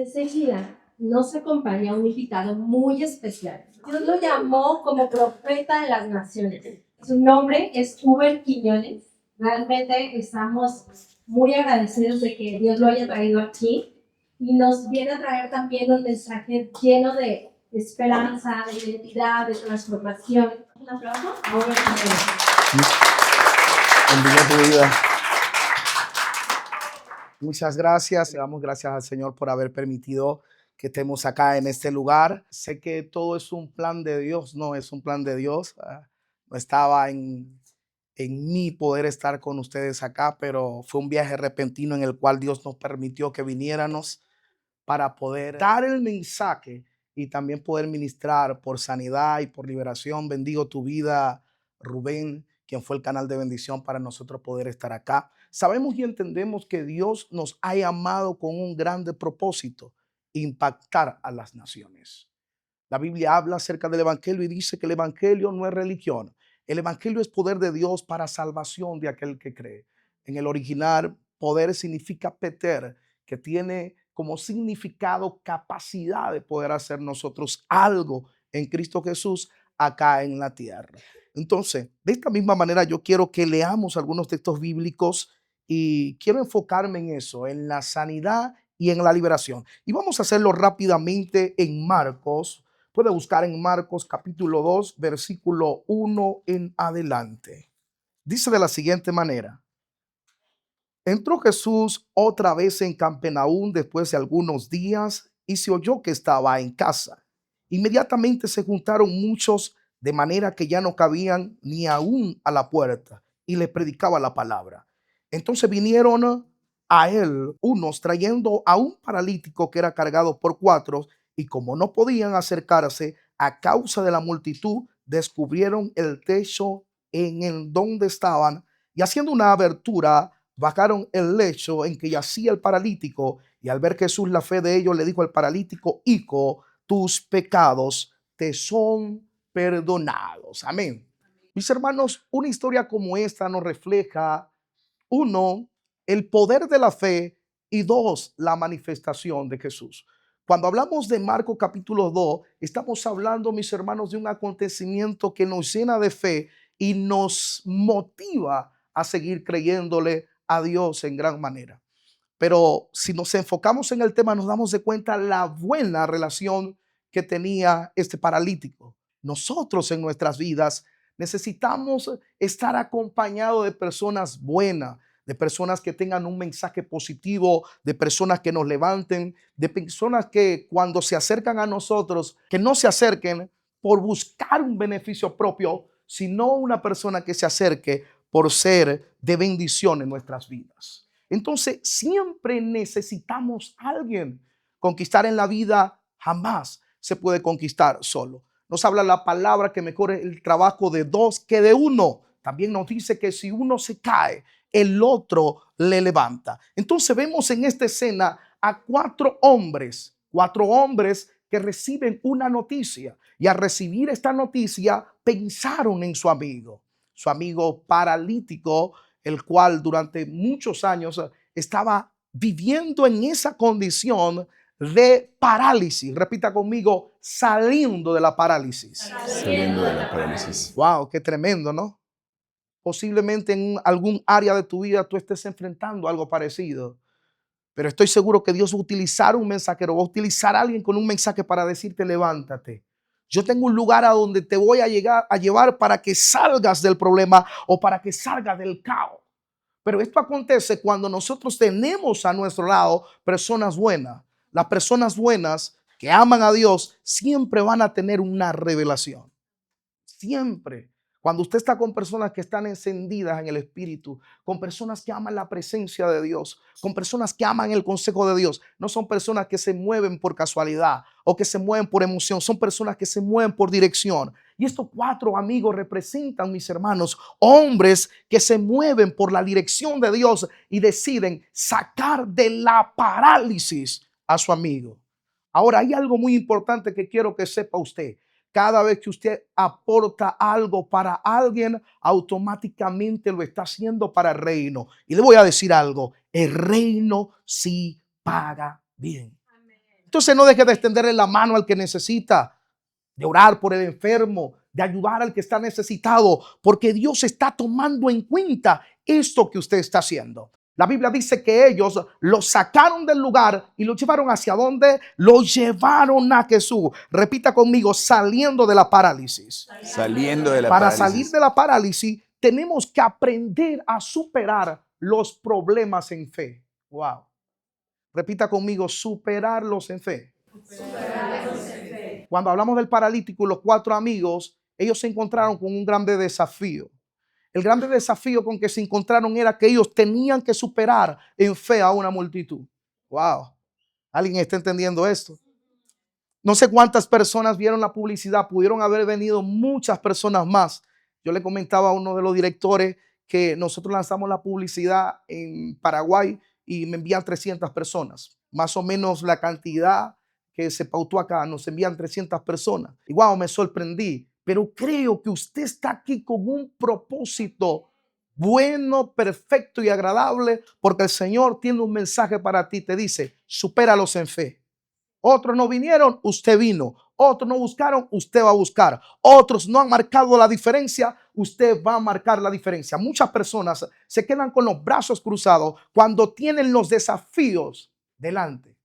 enseguida nos acompaña un invitado muy especial. Dios lo llamó como profeta de las naciones. Su nombre es Uber Quiñones. Realmente estamos muy agradecidos de que Dios lo haya traído aquí y nos viene a traer también un mensaje lleno de esperanza, de identidad, de transformación. Un aplauso a Uber Quiñones. Bendiga tu vida. Muchas gracias. Le damos gracias al Señor por haber permitido que estemos acá en este lugar. Sé que todo es un plan de Dios, no es un plan de Dios. No estaba en mí poder estar con ustedes acá, pero fue un viaje repentino en el cual Dios nos permitió que viniéramos para poder dar el mensaje y también poder ministrar por sanidad y por liberación. Bendigo tu vida, Rubén, quien fue el canal de bendición para nosotros poder estar acá. Sabemos y entendemos que Dios nos ha llamado con un grande propósito: impactar a las naciones. La Biblia habla acerca del evangelio y dice que el evangelio no es religión. El evangelio es poder de Dios para salvación de aquel que cree. En el original, poder significa peter, que tiene como significado capacidad de poder hacer nosotros algo en Cristo Jesús acá en la tierra. Entonces, de esta misma manera, yo quiero que leamos algunos textos bíblicos y quiero enfocarme en eso, en la sanidad y en la liberación. Y vamos a hacerlo rápidamente en Marcos. Puede buscar en Marcos capítulo 2, versículo 1 en adelante. Dice de la siguiente manera: entró Jesús otra vez en Capernaum después de algunos días y se oyó que estaba en casa. Inmediatamente se juntaron muchos, de manera que ya no cabían ni aún a la puerta, y le predicaba la palabra. Entonces vinieron a él unos trayendo a un paralítico que era cargado por cuatro, y como no podían acercarse a causa de la multitud, descubrieron el techo en el donde estaban, y haciendo una abertura, bajaron el lecho en que yacía el paralítico. Y al ver Jesús la fe de ellos, le dijo al paralítico: hijo, tus pecados te son perdonados. Amén. Mis hermanos, una historia como esta nos refleja, uno, el poder de la fe, y dos, la manifestación de Jesús. Cuando hablamos de Marcos capítulo 2, estamos hablando, mis hermanos, de un acontecimiento que nos llena de fe y nos motiva a seguir creyéndole a Dios en gran manera. Pero si nos enfocamos en el tema, nos damos de cuenta la buena relación que tenía este paralítico. Nosotros en nuestras vidas necesitamos estar acompañados de personas buenas, de personas que tengan un mensaje positivo, de personas que nos levanten, de personas que cuando se acercan a nosotros, que no se acerquen por buscar un beneficio propio, sino una persona que se acerque por ser de bendición en nuestras vidas. Entonces, siempre necesitamos a alguien. Conquistar en la vida jamás se puede conquistar solo. Nos habla la palabra que mejor es el trabajo de dos que de uno. También nos dice que si uno se cae, el otro le levanta. Entonces vemos en esta escena a cuatro hombres que reciben una noticia, y al recibir esta noticia pensaron en su amigo paralítico, el cual durante muchos años estaba viviendo en esa condición de parálisis. Repita conmigo: saliendo de la parálisis. Saliendo de la parálisis. Wow, qué tremendo, ¿no? Posiblemente en algún área de tu vida tú estés enfrentando algo parecido, pero estoy seguro que Dios va a utilizar un mensajero, va a utilizar a alguien con un mensaje para decirte: levántate. Yo tengo un lugar a donde te voy a llevar para que salgas del problema o para que salgas del caos. Pero esto acontece cuando nosotros tenemos a nuestro lado personas buenas. Las personas buenas que aman a Dios siempre van a tener una revelación. Siempre. Cuando usted está con personas que están encendidas en el espíritu, con personas que aman la presencia de Dios, con personas que aman el consejo de Dios, no son personas que se mueven por casualidad o que se mueven por emoción, son personas que se mueven por dirección. Y estos cuatro amigos representan, mis hermanos, hombres que se mueven por la dirección de Dios y deciden sacar de la parálisis a su amigo. Ahora, hay algo muy importante que quiero que sepa usted. Cada vez que usted aporta algo para alguien, automáticamente lo está haciendo para el reino. Y le voy a decir algo: el reino sí paga bien. Entonces no deje de extenderle la mano al que necesita, de orar por el enfermo, de ayudar al que está necesitado, porque Dios está tomando en cuenta esto que usted está haciendo. La Biblia dice que ellos lo sacaron del lugar y lo llevaron hacia dónde? Lo llevaron a Jesús. Repita conmigo, saliendo de la parálisis. Saliendo de la Para parálisis. salir de la parálisis tenemos que aprender a superar los problemas en fe. Wow. Repita conmigo, superarlos en fe. Cuando hablamos del paralítico, los 4 amigos, ellos se encontraron con un grande desafío. El grande desafío con que se encontraron era que ellos tenían que superar en fe a una multitud. Wow. ¿Alguien está entendiendo esto? No sé cuántas personas vieron la publicidad, pudieron haber venido muchas personas más. Yo le comentaba a uno de los directores que nosotros lanzamos la publicidad en Paraguay y me envían 300 personas, más o menos la cantidad que se pautó acá, nos envían 300 personas. Y wow, me sorprendí, pero creo que usted está aquí con un propósito bueno, perfecto y agradable, porque el Señor tiene un mensaje para ti, te dice, supéralos en fe. Otros no vinieron, usted vino. Otros no buscaron, usted va a buscar. Otros no han marcado la diferencia, usted va a marcar la diferencia. Muchas personas se quedan con los brazos cruzados cuando tienen los desafíos delante.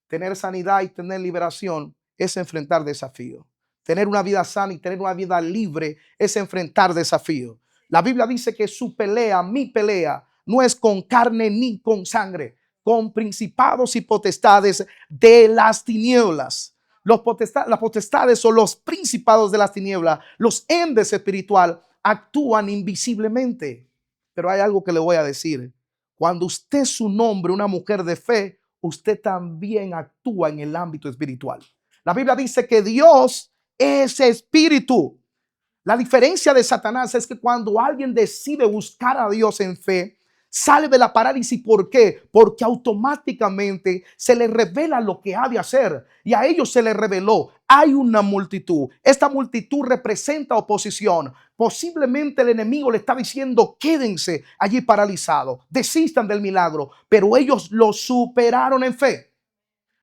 Tener sanidad y tener liberación es enfrentar desafíos. Tener una vida sana y tener una vida libre es enfrentar desafíos. La Biblia dice que su pelea, mi pelea, no es con carne ni con sangre, con principados y potestades de las tinieblas. Las potestades son los principados de las tinieblas. Los entes espiritual actúan invisiblemente. Pero hay algo que le voy a decir. Cuando usted es un hombre, una mujer de fe, usted también actúa en el ámbito espiritual. La Biblia dice que Dios es espíritu. La diferencia de Satanás es que cuando alguien decide buscar a Dios en fe, sale de la parálisis. ¿Por qué? Porque automáticamente se le revela lo que ha de hacer. Y a ellos se les reveló. Hay una multitud. Esta multitud representa oposición. Posiblemente el enemigo le está diciendo, quédense allí paralizados, desistan del milagro. Pero ellos lo superaron en fe.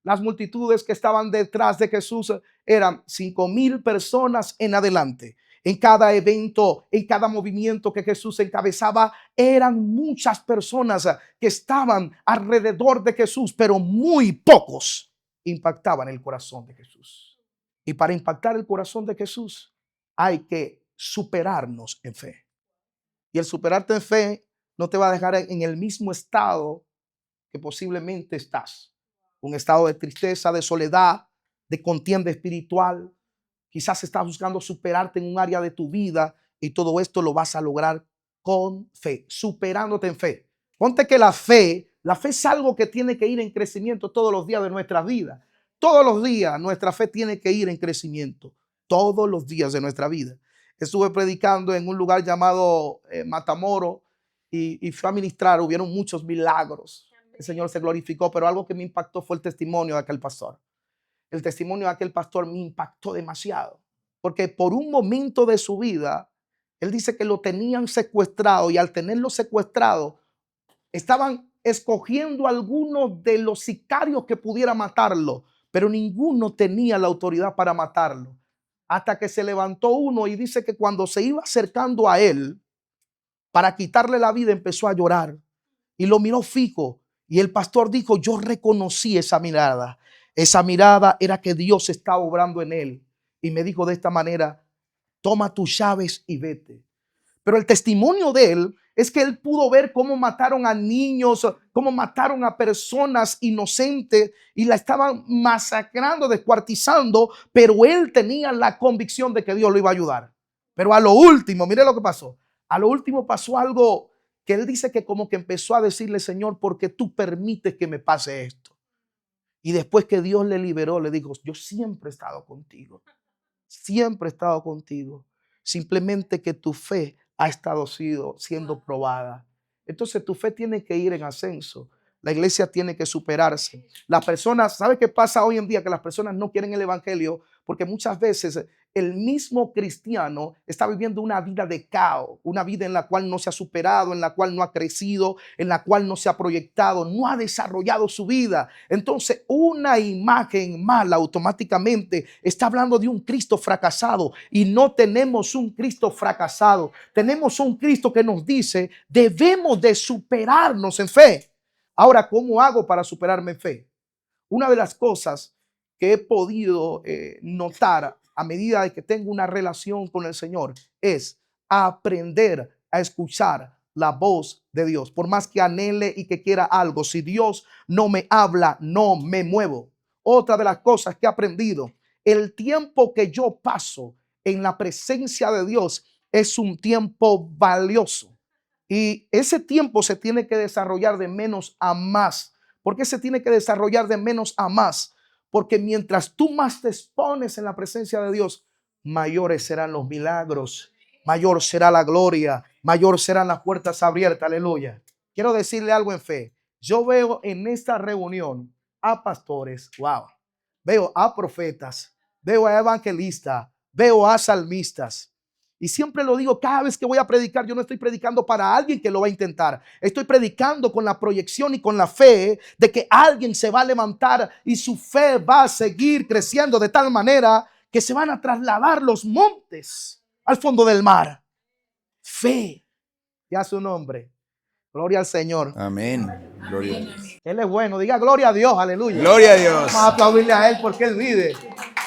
Las multitudes que estaban detrás de Jesús eran 5,000 personas en adelante. En cada evento, en cada movimiento que Jesús encabezaba, eran muchas personas que estaban alrededor de Jesús, pero muy pocos impactaban el corazón de Jesús. Y para impactar el corazón de Jesús hay que superarnos en fe. Y el superarte en fe no te va a dejar en el mismo estado que posiblemente estás. Un estado de tristeza, de soledad, de contienda espiritual. Quizás estás buscando superarte en un área de tu vida y todo esto lo vas a lograr con fe, superándote en fe. Ponte que la fe es algo que tiene que ir en crecimiento todos los días de nuestras vidas. Todos los días nuestra fe tiene que ir en crecimiento. Todos los días de nuestra vida. Estuve predicando en un lugar llamado Matamoros y fui a ministrar. Hubieron muchos milagros. El Señor se glorificó, pero algo que me impactó fue el testimonio de aquel pastor. El testimonio de aquel pastor me impactó demasiado, porque por un momento de su vida, él dice que lo tenían secuestrado y al tenerlo secuestrado, estaban escogiendo algunos de los sicarios que pudieran matarlo, pero ninguno tenía la autoridad para matarlo. Hasta que se levantó uno y dice que cuando se iba acercando a él para quitarle la vida, empezó a llorar y lo miró fijo. Y el pastor dijo, yo reconocí esa mirada. Esa mirada era que Dios estaba obrando en él. Y me dijo de esta manera, toma tus llaves y vete. Pero el testimonio de él es que él pudo ver cómo mataron a niños, cómo mataron a personas inocentes y la estaban masacrando, descuartizando, pero él tenía la convicción de que Dios lo iba a ayudar. Pero a lo último, mire lo que pasó. A lo último pasó algo que él dice que como que empezó a decirle, Señor, ¿por qué tú permites que me pase esto? Y después que Dios le liberó, le dijo, yo siempre he estado contigo. Siempre he estado contigo. Simplemente que tu fe ha estado siendo probada. Entonces tu fe tiene que ir en ascenso. La iglesia tiene que superarse. Las personas, ¿sabe qué pasa hoy en día? Que las personas no quieren el evangelio porque muchas veces el mismo cristiano está viviendo una vida de caos, una vida en la cual no se ha superado, en la cual no ha crecido, en la cual no se ha proyectado, no ha desarrollado su vida. Entonces, una imagen mala automáticamente está hablando de un Cristo fracasado, y no tenemos un Cristo fracasado. Tenemos un Cristo que nos dice, debemos de superarnos en fe. Ahora, ¿cómo hago para superarme en fe? Una de las cosas que he podido notar a medida de que tengo una relación con el Señor es aprender a escuchar la voz de Dios. Por más que anhele y que quiera algo, si Dios no me habla, no me muevo. Otra de las cosas que he aprendido, el tiempo que yo paso en la presencia de Dios es un tiempo valioso. Y ese tiempo se tiene que desarrollar de menos a más. ¿Por qué se tiene que desarrollar de menos a más? Porque mientras tú más te expones en la presencia de Dios, mayores serán los milagros, mayor será la gloria, mayor serán las puertas abiertas. Aleluya. Quiero decirle algo en fe. Yo veo en esta reunión a pastores, wow, veo a profetas, veo a evangelistas, veo a salmistas. Y siempre lo digo, cada vez que voy a predicar, yo no estoy predicando para alguien que lo va a intentar. Estoy predicando con la proyección y con la fe de que alguien se va a levantar y su fe va a seguir creciendo de tal manera que se van a trasladar los montes al fondo del mar. Fe, ya su nombre. Gloria al Señor. Amén. Gloria a Dios. Él es bueno. Diga gloria a Dios. Aleluya. Gloria a Dios. Vamos a aplaudirle a Él porque Él vive.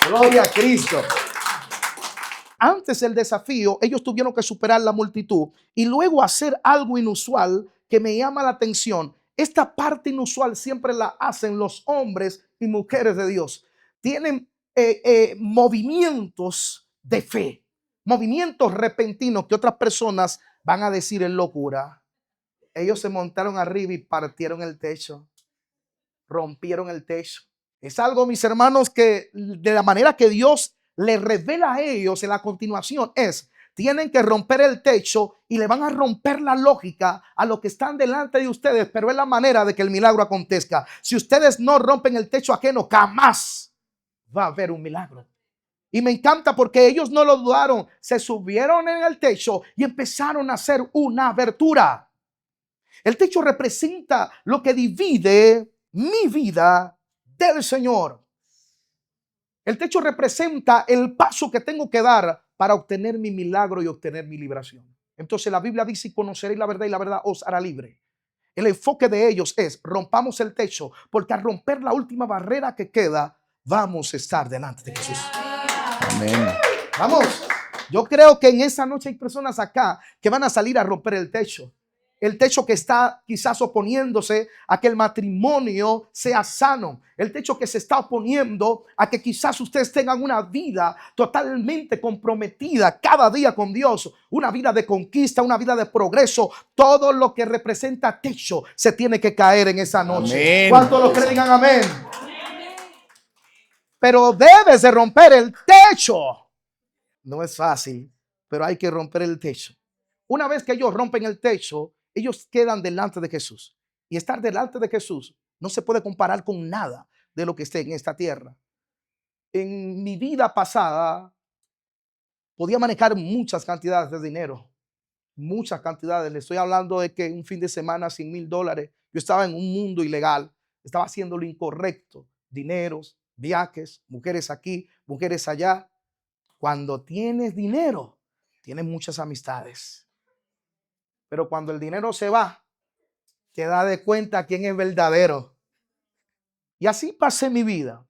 Gloria a Cristo. Antes del desafío, ellos tuvieron que superar la multitud y luego hacer algo inusual que me llama la atención. Esta parte inusual siempre la hacen los hombres y mujeres de Dios. Tienen movimientos de fe, movimientos repentinos que otras personas van a decir es locura. Ellos se montaron arriba y partieron el techo, rompieron el techo. Es algo, mis hermanos, que de la manera que Dios le revela a ellos en la continuación tienen que romper el techo y le van a romper la lógica a lo que están delante de ustedes, pero es la manera de que el milagro acontezca. Si ustedes no rompen el techo ajeno, jamás va a haber un milagro. Y me encanta porque ellos no lo dudaron, se subieron en el techo y empezaron a hacer una abertura. El techo representa lo que divide mi vida del Señor. El techo representa el paso que tengo que dar para obtener mi milagro y obtener mi liberación. Entonces la Biblia dice: conoceréis la verdad y la verdad os hará libre. El enfoque de ellos es: rompamos el techo, porque al romper la última barrera que queda, vamos a estar delante de Jesús. Amén. Vamos. Yo creo que en esta noche hay personas acá que van a salir a romper el techo. El techo que está quizás oponiéndose a que el matrimonio sea sano. El techo que se está oponiendo a que quizás ustedes tengan una vida totalmente comprometida cada día con Dios. Una vida de conquista, una vida de progreso. Todo lo que representa techo se tiene que caer en esa noche. Amén. ¿Cuántos lo creen? Digan amén. Pero debes de romper el techo. No es fácil, pero hay que romper el techo. Una vez que ellos rompen el techo, ellos quedan delante de Jesús. Y estar delante de Jesús no se puede comparar con nada de lo que esté en esta tierra. En mi vida pasada podía manejar muchas cantidades de dinero. Muchas cantidades. Le estoy hablando de que un fin de semana, $100,000. Yo estaba en un mundo ilegal. Estaba haciendo lo incorrecto. Dineros, viajes, mujeres aquí, mujeres allá. Cuando tienes dinero, tienes muchas amistades. Pero cuando el dinero se va, te das de cuenta quién es verdadero. Y así pasé mi vida.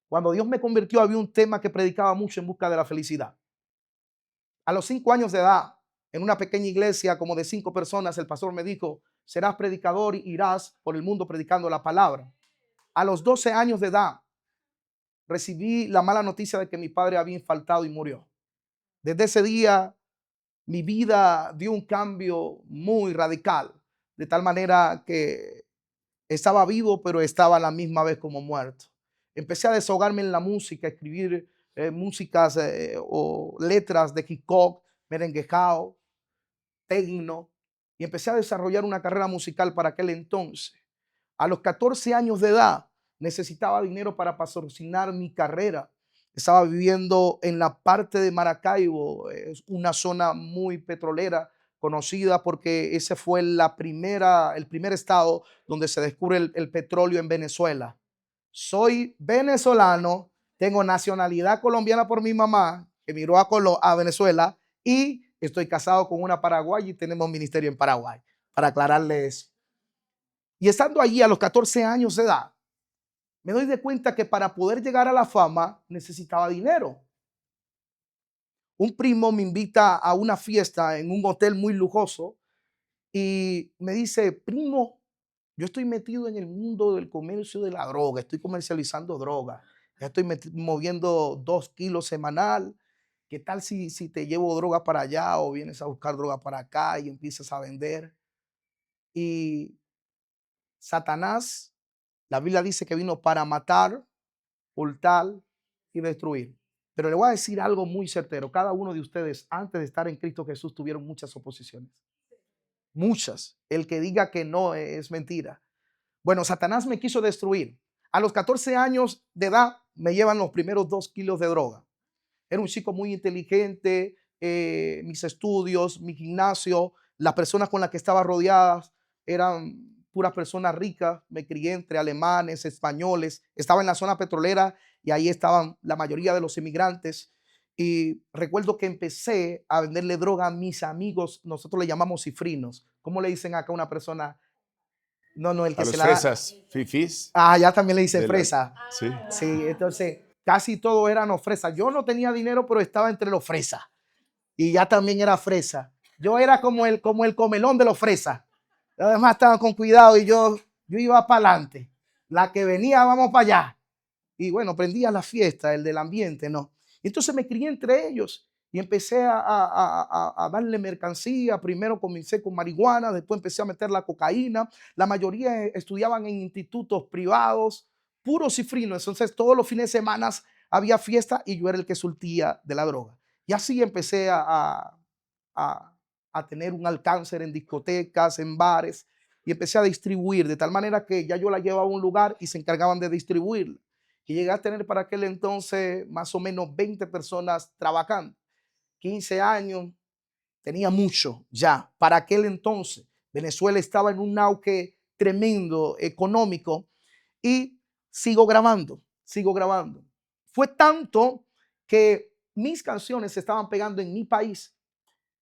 Cuando Dios me convirtió, había un tema que predicaba mucho: en busca de la felicidad. A los 5 años de edad, en una pequeña iglesia como de 5 personas, el pastor me dijo: serás predicador y irás por el mundo predicando la palabra. A los 12 años de edad, recibí la mala noticia de que mi padre había infaltado y murió. Desde ese día, mi vida dio un cambio muy radical, de tal manera que estaba vivo, pero estaba a la misma vez como muerto. Empecé a desahogarme en la música, a escribir músicas o letras de hip hop, merenguejao, tecno, y empecé a desarrollar una carrera musical para aquel entonces. A los 14 años de edad necesitaba dinero para patrocinar mi carrera. Estaba viviendo en la parte de Maracaibo, es una zona muy petrolera, conocida porque ese fue el primer estado donde se descubre el petróleo en Venezuela. Soy venezolano, tengo nacionalidad colombiana por mi mamá, que emigró a Venezuela, y estoy casado con una paraguaya y tenemos ministerio en Paraguay, para aclararles. Y estando allí a los 14 años de edad, me doy de cuenta que para poder llegar a la fama necesitaba dinero. Un primo me invita a una fiesta en un hotel muy lujoso y me dice, primo, yo estoy metido en el mundo del comercio de la droga, estoy comercializando droga, ya estoy moviendo 2 kilos semanal. ¿Qué tal si te llevo droga para allá o vienes a buscar droga para acá y empiezas a vender? Y Satanás, la Biblia dice que vino para matar, hurtar y destruir. Pero le voy a decir algo muy certero. Cada uno de ustedes, antes de estar en Cristo Jesús, tuvieron muchas oposiciones. Muchas. El que diga que no es mentira. Bueno, Satanás me quiso destruir. A los 14 años de edad me llevan los primeros 2 kilos de droga. Era un chico muy inteligente, mis estudios, mi gimnasio, las personas con las que estaba rodeadas eran puras personas ricas. Me crié entre alemanes, españoles. Estaba en la zona petrolera y ahí estaban la mayoría de los inmigrantes. Y recuerdo que empecé a venderle droga a mis amigos. Nosotros le llamamos cifrinos. ¿Cómo le dicen acá a una persona? No, el A que se los la da. fresas, fifís. Ya también le dicen de la- fresa. sí. Sí, entonces casi todos eran los fresas. Yo no tenía dinero, pero estaba entre los fresas. Y ya también era fresa. Yo era como el comelón de los fresas. Los demás estaban con cuidado y yo iba para adelante. La que venía, vamos para allá. Y bueno, prendía la fiesta, el del ambiente, ¿no? Entonces me crié entre ellos y empecé a darle mercancía. Primero comencé con marihuana, después empecé a meter la cocaína. La mayoría estudiaban en institutos privados, puros cifrinos. Entonces todos los fines de semana había fiesta y yo era el que surtía de la droga. Y así empecé a, a tener un alcance en discotecas, en bares, y empecé a distribuir de tal manera que ya yo la llevaba a un lugar y se encargaban de distribuirla. Y llegué a tener para aquel entonces más o menos 20 personas trabajando. 15 años, tenía mucho ya. Para aquel entonces, Venezuela estaba en un auge tremendo económico y sigo grabando, sigo grabando. Fue tanto que mis canciones se estaban pegando en mi país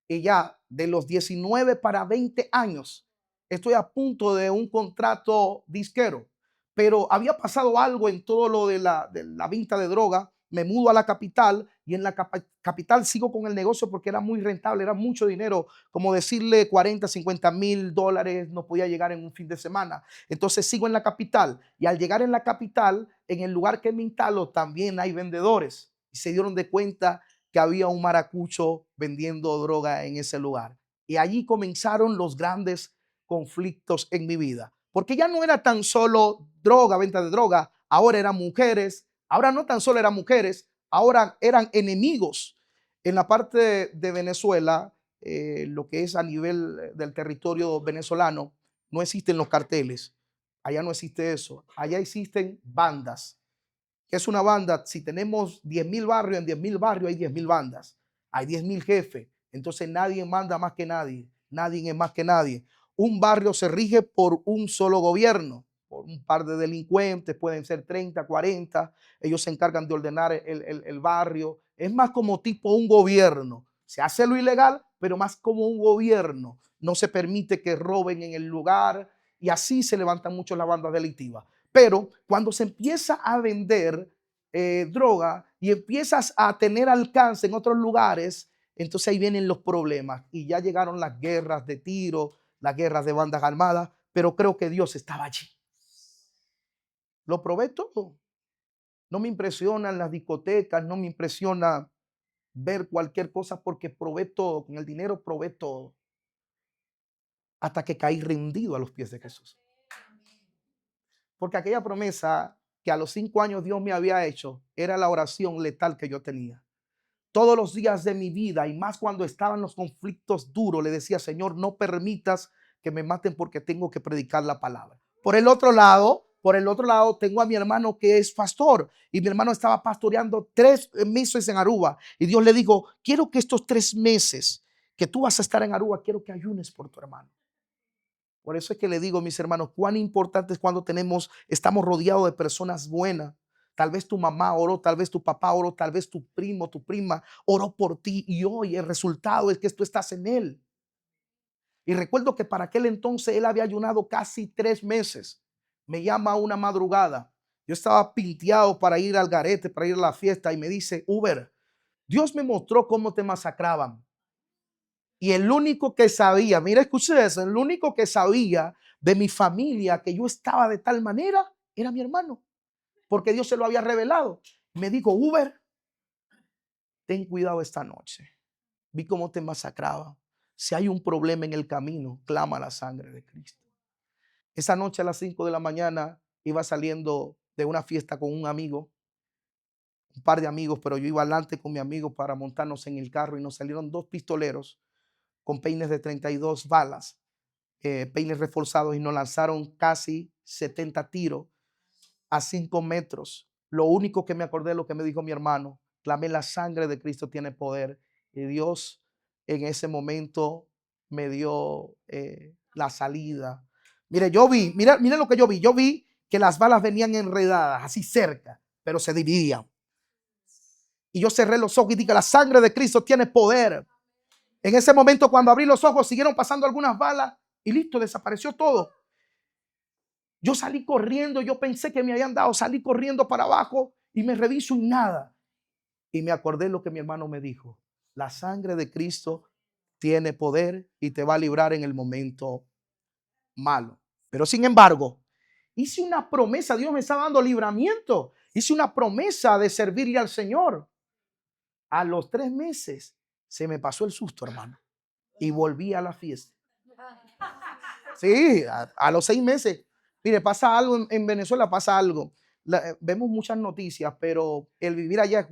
y ya de los 19 para 20 años estoy a punto de un contrato disquero, pero había pasado algo en todo lo de la venta de droga. Me mudo a la capital y en la capital sigo con el negocio porque era muy rentable, era mucho dinero, como decirle 40, 50 mil dólares no podía llegar en un fin de semana. Entonces sigo en la capital y al llegar en la capital, en el lugar que me instalo también hay vendedores y se dieron de cuenta que había un maracucho vendiendo droga en ese lugar. Y allí comenzaron los grandes conflictos en mi vida. Porque ya no era tan solo droga, venta de droga, ahora eran mujeres, ahora no tan solo eran mujeres, ahora eran enemigos. En la parte de Venezuela, lo que es a nivel del territorio venezolano, no existen los carteles. Allá no existe eso. Allá existen bandas. ¿Qué es una banda? Si tenemos 10,000 barrios, en 10,000 barrios hay 10,000 bandas, hay 10,000 jefes, entonces nadie manda más que nadie, nadie es más que nadie. Un barrio se rige por un solo gobierno, por un par de delincuentes, pueden ser 30, 40, ellos se encargan de ordenar el barrio, es más como tipo un gobierno, se hace lo ilegal, pero más como un gobierno, no se permite que roben en el lugar y así se levantan mucho las bandas delictivas. Pero cuando se empieza a vender droga y empiezas a tener alcance en otros lugares, entonces ahí vienen los problemas y ya llegaron las guerras de tiro, las guerras de bandas armadas, pero creo que Dios estaba allí. Lo probé todo. No me impresionan las discotecas, no me impresiona ver cualquier cosa porque probé todo, con el dinero probé todo, hasta que caí rendido a los pies de Jesús. Porque aquella promesa que a los 5 años Dios me había hecho era la oración letal que yo tenía. Todos los días de mi vida y más cuando estaban los conflictos duros, le decía, Señor, no permitas que me maten porque tengo que predicar la palabra. Por el otro lado, Por el otro lado, tengo a mi hermano que es pastor y mi hermano estaba pastoreando 3 meses en Aruba y Dios le dijo, quiero que estos 3 meses que tú vas a estar en Aruba, quiero que ayunes por tu hermano. Por eso es que le digo, mis hermanos, cuán importante es cuando estamos rodeados de personas buenas. Tal vez tu mamá oró, tal vez tu papá oró, tal vez tu primo, tu prima oró por ti y hoy el resultado es que tú estás en él. Y recuerdo que para aquel entonces él había ayunado casi 3 meses. Me llama una madrugada. Yo estaba pinteado para ir al garete, para ir a la fiesta y me dice, Uber, Dios me mostró cómo te masacraban. Y el único que sabía, mira, escuché eso, el único que sabía de mi familia que yo estaba de tal manera era mi hermano, porque Dios se lo había revelado. Me dijo, Uber, ten cuidado esta noche. Vi cómo te masacraba. Si hay un problema en el camino, clama la sangre de Cristo. Esa noche a las 5 de la mañana iba saliendo de una fiesta con un amigo, un par de amigos, pero yo iba adelante con mi amigo para montarnos en el carro y nos salieron 2 pistoleros con peines de 32 balas, peines reforzados y nos lanzaron casi 70 tiros a 5 metros. Lo único que me acordé es lo que me dijo mi hermano, clamé la sangre de Cristo tiene poder y Dios en ese momento me dio la salida. Mire, mira lo que yo vi que las balas venían enredadas así cerca, pero se dividían. Y yo cerré los ojos y dije, la sangre de Cristo tiene poder. En ese momento cuando abrí los ojos siguieron pasando algunas balas y listo, desapareció todo. Yo salí corriendo, yo pensé que me habían dado, salí corriendo para abajo y me reviso y nada. Y me acordé lo que mi hermano me dijo. La sangre de Cristo tiene poder y te va a librar en el momento malo. Pero sin embargo, hice una promesa, Dios me está dando libramiento. Hice una promesa de servirle al Señor. A los 3 meses se me pasó el susto, hermano. Y volví a la fiesta. Sí, a los 6 meses. Mire, pasa algo en Venezuela, pasa algo. Vemos muchas noticias, pero el vivir allá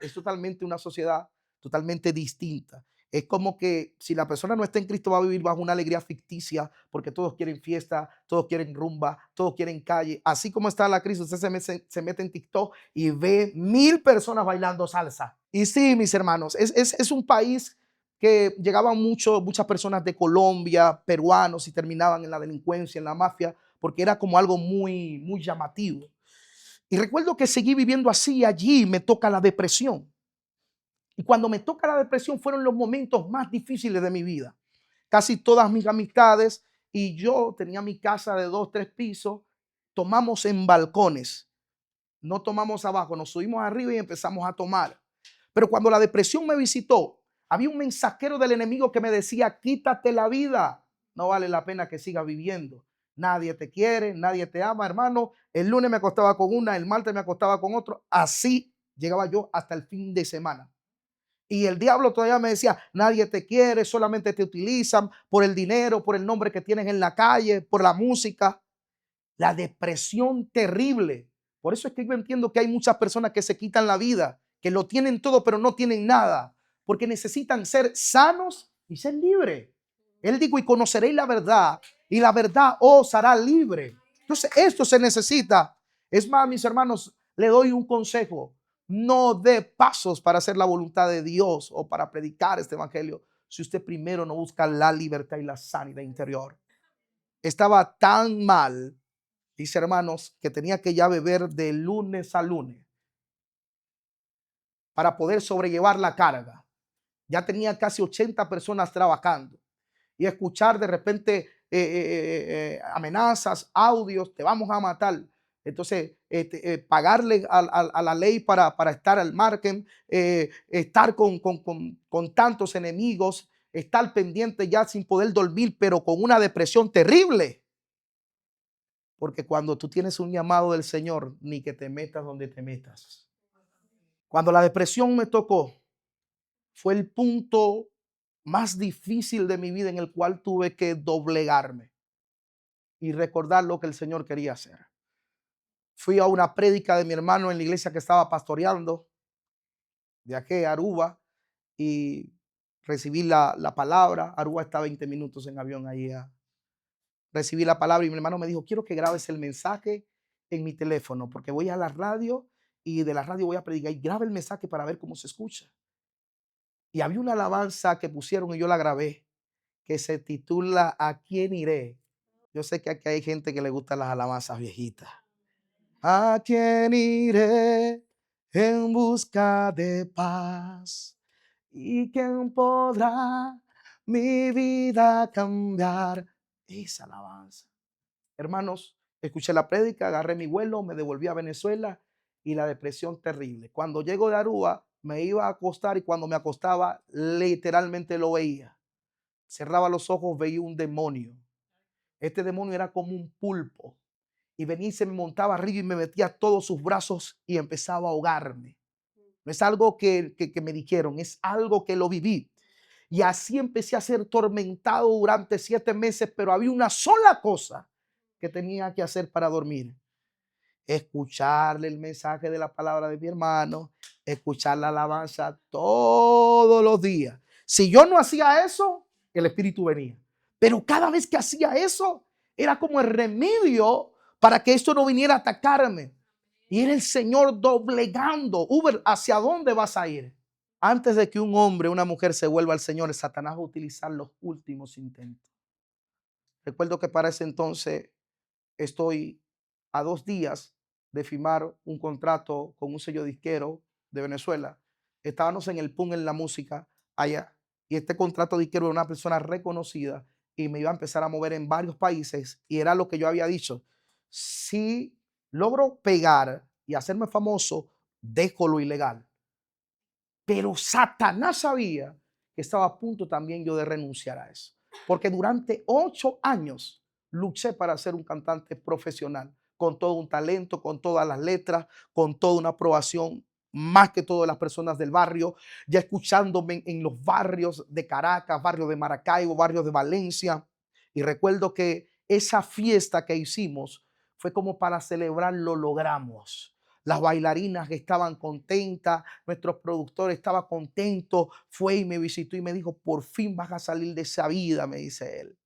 es totalmente una sociedad totalmente distinta. Es como que si la persona no está en Cristo va a vivir bajo una alegría ficticia porque todos quieren fiesta, todos quieren rumba, todos quieren calle. Así como está la crisis, usted se mete en TikTok y ve 1000 personas bailando salsa. Y sí, mis hermanos, es un país que llegaban muchas personas de Colombia, peruanos y terminaban en la delincuencia, en la mafia, porque era como algo muy, muy llamativo. Y recuerdo que seguí viviendo así, allí me toca la depresión. Y cuando me toca la depresión fueron los momentos más difíciles de mi vida. Casi todas mis amistades y yo tenía mi casa de 2, 3 pisos, tomamos en balcones, no tomamos abajo, nos subimos arriba y empezamos a tomar. Pero cuando la depresión me visitó, había un mensajero del enemigo que me decía, quítate la vida, no vale la pena que sigas viviendo. Nadie te quiere, nadie te ama, hermano. El lunes me acostaba con una, el martes me acostaba con otro. Así llegaba yo hasta el fin de semana. Y el diablo todavía me decía, nadie te quiere, solamente te utilizan por el dinero, por el nombre que tienes en la calle, por la música. La depresión terrible. Por eso es que yo entiendo que hay muchas personas que se quitan la vida, que lo tienen todo pero no tienen nada, porque necesitan ser sanos y ser libres. Él dijo, y conoceréis la verdad, y la verdad os hará libre. Entonces, esto se necesita. Es más, mis hermanos, le doy un consejo. No dé pasos para hacer la voluntad de Dios o para predicar este evangelio si usted primero no busca la libertad y la sanidad interior. Estaba tan mal, dice hermanos, que tenía que ya beber de lunes a lunes para poder sobrellevar la carga. Ya tenía casi 80 personas trabajando y escuchar de repente amenazas, audios, te vamos a matar. Entonces, pagarle a la ley para estar al margen, estar con tantos enemigos, estar pendiente ya sin poder dormir, pero con una depresión terrible. Porque cuando tú tienes un llamado del Señor, ni que te metas donde te metas. Cuando la depresión me tocó, fue el punto más difícil de mi vida en el cual tuve que doblegarme y recordar lo que el Señor quería hacer. Fui a una prédica de mi hermano en la iglesia que estaba pastoreando, de aquí a Aruba, y recibí la palabra. Aruba está 20 minutos en avión ahí recibí la palabra y mi hermano me dijo, quiero que grabes el mensaje en mi teléfono porque voy a la radio y de la radio voy a predicar y graba el mensaje para ver cómo se escucha. Y había una alabanza que pusieron y yo la grabé que se titula ¿A quién iré? Yo sé que aquí hay gente que le gustan las alabanzas viejitas. ¿A quién iré en busca de paz? ¿Y quién podrá mi vida cambiar? Esa alabanza. Hermanos, escuché la prédica, agarré mi vuelo, me devolví a Venezuela y la depresión terrible. Cuando llego de Aruba, me iba a acostar y cuando me acostaba, literalmente lo veía. Cerraba los ojos, veía un demonio. Este demonio era como un pulpo y venía y se me montaba arriba y me metía todos sus brazos y empezaba a ahogarme. No es algo que me dijeron, es algo que lo viví. Y así empecé a ser tormentado durante 7 meses, pero había una sola cosa que tenía que hacer para dormir. Escucharle el mensaje de la palabra de mi hermano, escuchar la alabanza todos los días. Si yo no hacía eso, el espíritu venía. Pero cada vez que hacía eso, era como el remedio para que esto no viniera a atacarme. Y era el Señor doblegando. Uber, ¿hacia dónde vas a ir? Antes de que un hombre o una mujer se vuelva al Señor, Satanás va a utilizar los últimos intentos. Recuerdo que para ese entonces estoy a 2 días de firmar un contrato con un sello disquero de Venezuela. Estábamos en el PUN en la música allá y este contrato disquero era una persona reconocida y me iba a empezar a mover en varios países y era lo que yo había dicho. Si logro pegar y hacerme famoso, dejo lo ilegal. Pero Satanás sabía que estaba a punto también yo de renunciar a eso. Porque durante 8 años luché para ser un cantante profesional, con todo un talento, con todas las letras, con toda una aprobación, más que todas las personas del barrio, ya escuchándome en los barrios de Caracas, barrios de Maracaibo, barrios de Valencia. Y recuerdo que esa fiesta que hicimos fue como para celebrar lo logramos. Las bailarinas estaban contentas, nuestro productor estaba contento, fue y me visitó y me dijo, por fin vas a salir de esa vida, me dice él.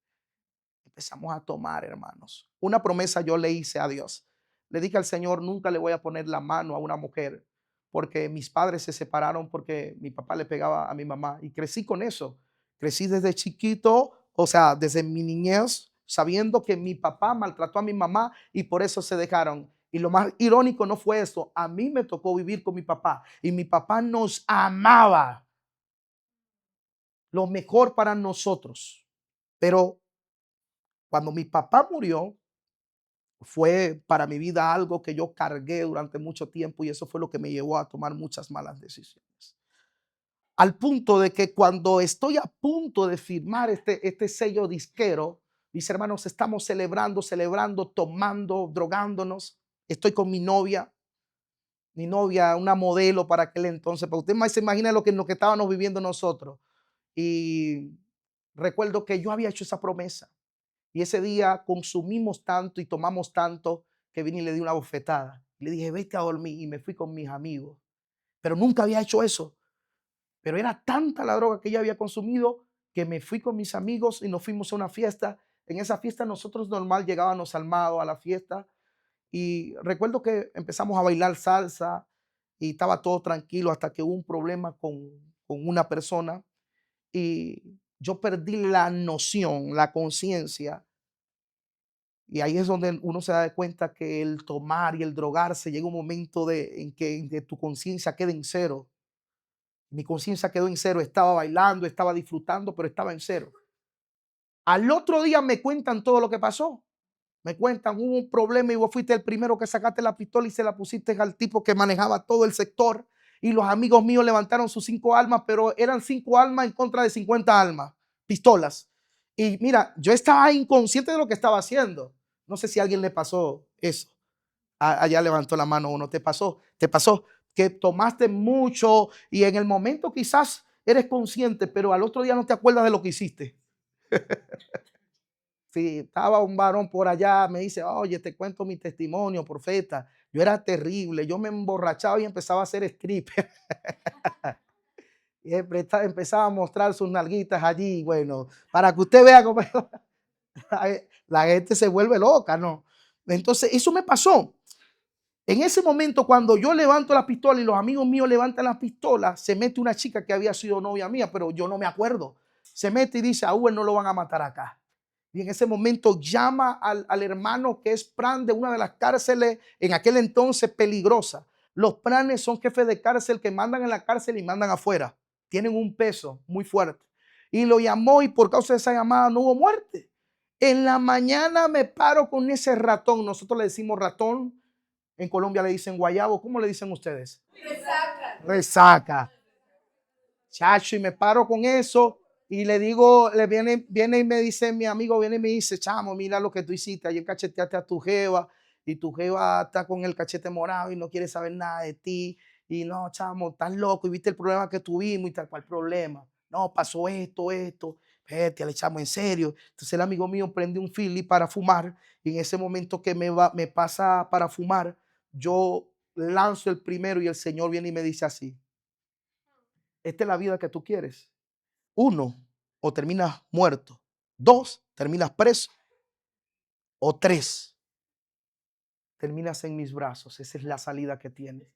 Empezamos a tomar, hermanos. Una promesa yo le hice a Dios. Le dije al Señor, nunca le voy a poner la mano a una mujer, porque mis padres se separaron porque mi papá le pegaba a mi mamá y crecí con eso. Crecí desde chiquito, o sea, desde mi niñez, sabiendo que mi papá maltrató a mi mamá y por eso se dejaron. Y lo más irónico no fue eso. A mí me tocó vivir con mi papá y mi papá nos amaba lo mejor para nosotros. Pero cuando mi papá murió, fue para mi vida algo que yo cargué durante mucho tiempo y eso fue lo que me llevó a tomar muchas malas decisiones. Al punto de que cuando estoy a punto de firmar este sello disquero, mis hermanos, estamos celebrando, tomando, drogándonos. Estoy con mi novia, una modelo para aquel entonces. Para usted se imagina lo que estábamos viviendo nosotros. Y recuerdo que yo había hecho esa promesa. Y ese día consumimos tanto y tomamos tanto que vine y le di una bofetada. Le dije, vete a dormir y me fui con mis amigos. Pero nunca había hecho eso. Pero era tanta la droga que ya había consumido que me fui con mis amigos y nos fuimos a una fiesta. En esa fiesta nosotros normal llegábamos armados a la fiesta y recuerdo que empezamos a bailar salsa y estaba todo tranquilo hasta que hubo un problema con una persona y yo perdí la noción, la conciencia. Y ahí es donde uno se da cuenta que el tomar y el drogarse llega un momento en que tu conciencia queda en cero. Mi conciencia quedó en cero, estaba bailando, estaba disfrutando, pero estaba en cero. Al otro día me cuentan todo lo que pasó. Me cuentan, hubo un problema y vos fuiste el primero que sacaste la pistola y se la pusiste al tipo que manejaba todo el sector. Y los amigos míos levantaron sus 5 armas, pero eran 5 armas en contra de 50 armas, pistolas. Y mira, yo estaba inconsciente de lo que estaba haciendo. No sé si a alguien le pasó eso. Allá levantó la mano uno. Te pasó que tomaste mucho y en el momento quizás eres consciente, pero al otro día no te acuerdas de lo que hiciste. Sí, estaba un varón por allá, me dice, oye, te cuento mi testimonio, profeta. Yo era terrible, yo me emborrachaba y empezaba a hacer stripper. Y empezaba a mostrar sus nalguitas allí, bueno, para que usted vea cómo... La gente se vuelve loca, ¿no? Entonces, eso me pasó. En ese momento, cuando yo levanto la pistola y los amigos míos levantan la pistola, se mete una chica que había sido novia mía, pero yo no me acuerdo. Se mete y dice, a Uber no lo van a matar acá. Y en ese momento llama al hermano que es Pran de una de las cárceles en aquel entonces peligrosa. Los Pranes son jefes de cárcel que mandan en la cárcel y mandan afuera. Tienen un peso muy fuerte. Y lo llamó y por causa de esa llamada no hubo muerte. En la mañana me paro con ese ratón. Nosotros le decimos ratón. En Colombia le dicen guayabo. ¿Cómo le dicen ustedes? Resaca. Resaca. Chacho, y me paro con eso y le digo, viene y me dice, mi amigo viene y me dice, chamo, mira lo que tú hiciste. Ayer cacheteaste a tu jeva y tu jeva está con el cachete morado y no quiere saber nada de ti. Y no, chamo, estás loco y viste el problema que tuvimos y tal cual problema. No, pasó esto. Vete, le echamos en serio. Entonces el amigo mío prende un Philly para fumar y en ese momento que me pasa para fumar, yo lanzo el primero y el Señor viene y me dice así: esta es la vida que tú quieres. 1, o terminas muerto. 2, terminas preso. O 3, terminas en mis brazos. Esa es la salida que tienes.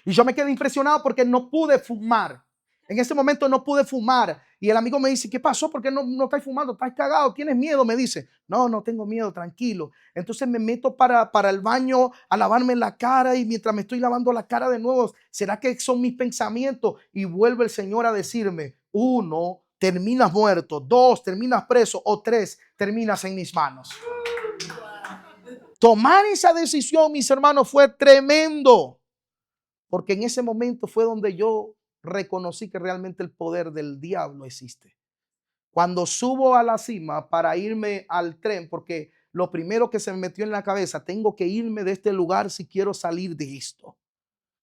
Y yo me quedé impresionado porque no pude fumar. En ese momento no pude fumar. Y el amigo me dice, ¿qué pasó? ¿Por qué no estás fumando? ¿Estás cagado? ¿Tienes miedo? Me dice, no tengo miedo, tranquilo. Entonces me meto para el baño a lavarme la cara y mientras me estoy lavando la cara de nuevo, ¿será que son mis pensamientos? Y vuelve el Señor a decirme, 1, terminas muerto. 2, terminas preso. O 3, terminas en mis manos. Tomar esa decisión, mis hermanos, fue tremendo. Porque en ese momento fue donde yo reconocí que realmente el poder del diablo existe. Cuando subo a la cima para irme al tren, porque lo primero que se me metió en la cabeza, tengo que irme de este lugar si quiero salir de esto.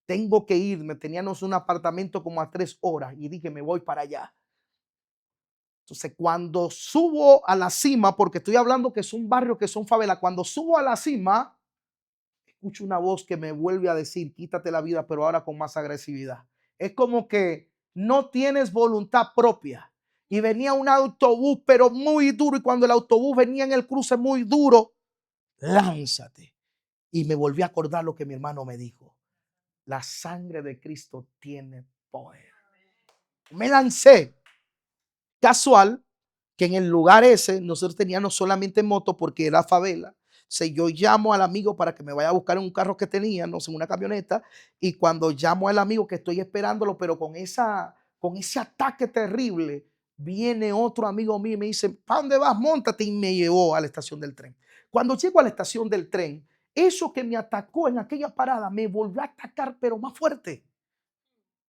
Tengo que irme. Teníamos un apartamento como a 3 horas y dije, me voy para allá. Entonces, cuando subo a la cima, porque estoy hablando que son barrios que son favelas, cuando subo a la cima, escucho una voz que me vuelve a decir, quítate la vida, pero ahora con más agresividad. Es como que no tienes voluntad propia. Y venía un autobús, pero muy duro. Y cuando el autobús venía en el cruce muy duro, lánzate. Y me volví a acordar lo que mi hermano me dijo. La sangre de Cristo tiene poder. Me lancé. Casual que en el lugar ese nosotros teníamos solamente moto porque era favela. Si yo llamo al amigo para que me vaya a buscar en un carro que tenía, no sé, una camioneta, y cuando llamo al amigo que estoy esperándolo, pero con ese ataque terrible, viene otro amigo mío y me dice, ¿para dónde vas? Móntate, y me llevó a la estación del tren. Cuando llego a la estación del tren, eso que me atacó en aquella parada me volvió a atacar, pero más fuerte.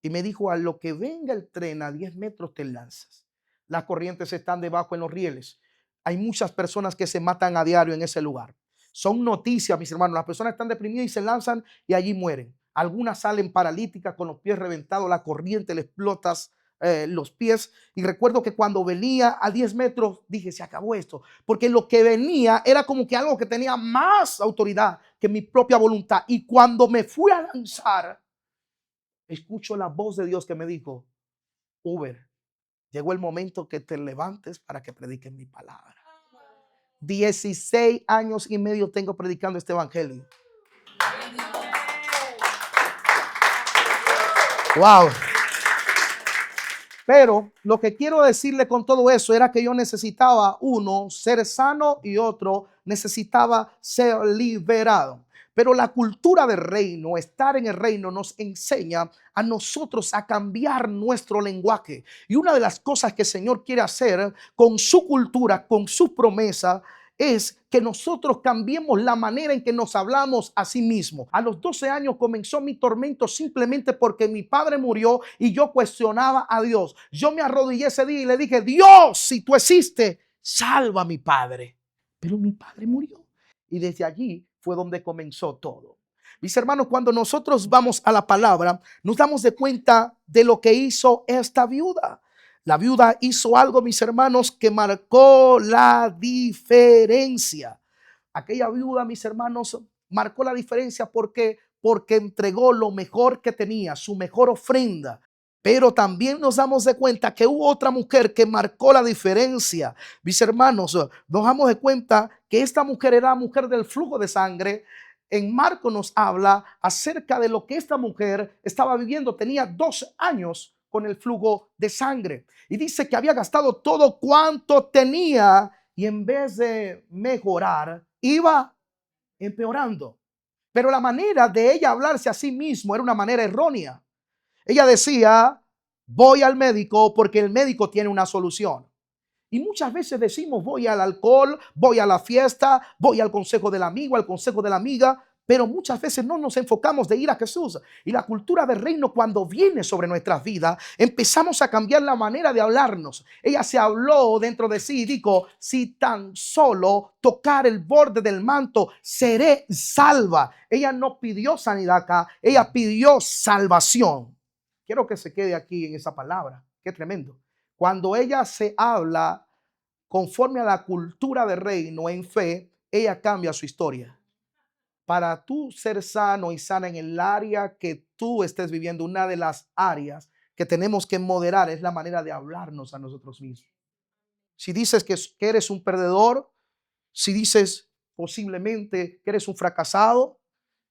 Y me dijo, a lo que venga el tren a 10 metros te lanzas. Las corrientes están debajo en los rieles. Hay muchas personas que se matan a diario en ese lugar. Son noticias, mis hermanos. Las personas están deprimidas y se lanzan y allí mueren. Algunas salen paralíticas con los pies reventados. La corriente le explota los pies. Y recuerdo que cuando venía a 10 metros dije, se acabó esto. Porque lo que venía era como que algo que tenía más autoridad que mi propia voluntad. Y cuando me fui a lanzar, escucho la voz de Dios que me dijo, Uber, llegó el momento que te levantes para que prediques mi palabra. 16 años y medio tengo predicando este evangelio. Wow. Pero lo que quiero decirle con todo eso era que yo necesitaba, 1, ser sano, y otro, necesitaba ser liberado. Pero la cultura del reino, estar en el reino, nos enseña a nosotros a cambiar nuestro lenguaje. Y una de las cosas que el Señor quiere hacer con su cultura, con su promesa, es que nosotros cambiemos la manera en que nos hablamos a sí mismos. A los 12 años comenzó mi tormento simplemente porque mi padre murió y yo cuestionaba a Dios. Yo me arrodillé ese día y le dije, Dios, si tú existes, salva a mi padre. Pero mi padre murió. Y desde allí fue donde comenzó todo. Mis hermanos, cuando nosotros vamos a la palabra, nos damos de cuenta de lo que hizo esta viuda. La viuda hizo algo, mis hermanos, que marcó la diferencia. Aquella viuda, mis hermanos, marcó la diferencia porque entregó lo mejor que tenía, su mejor ofrenda. Pero también nos damos de cuenta que hubo otra mujer que marcó la diferencia. Mis hermanos, nos damos de cuenta que esta mujer era la mujer del flujo de sangre. En Marcos nos habla acerca de lo que esta mujer estaba viviendo. Tenía 2 años con el flujo de sangre. Y dice que había gastado todo cuanto tenía y en vez de mejorar, iba empeorando. Pero la manera de ella hablarse a sí mismo era una manera errónea. Ella decía, voy al médico porque el médico tiene una solución. Y muchas veces decimos, voy al alcohol, voy a la fiesta, voy al consejo del amigo, al consejo de la amiga, pero muchas veces no nos enfocamos de ir a Jesús. Y la cultura del reino, cuando viene sobre nuestras vidas, empezamos a cambiar la manera de hablarnos. Ella se habló dentro de sí y dijo, si tan solo tocar el borde del manto, seré salva. Ella no pidió sanidad acá, ella pidió salvación. Quiero que se quede aquí en esa palabra. Qué tremendo. Cuando ella se habla conforme a la cultura del reino en fe, ella cambia su historia. Para tú ser sano y sana en el área que tú estés viviendo, una de las áreas que tenemos que moderar es la manera de hablarnos a nosotros mismos. Si dices que eres un perdedor, si dices posiblemente que eres un fracasado,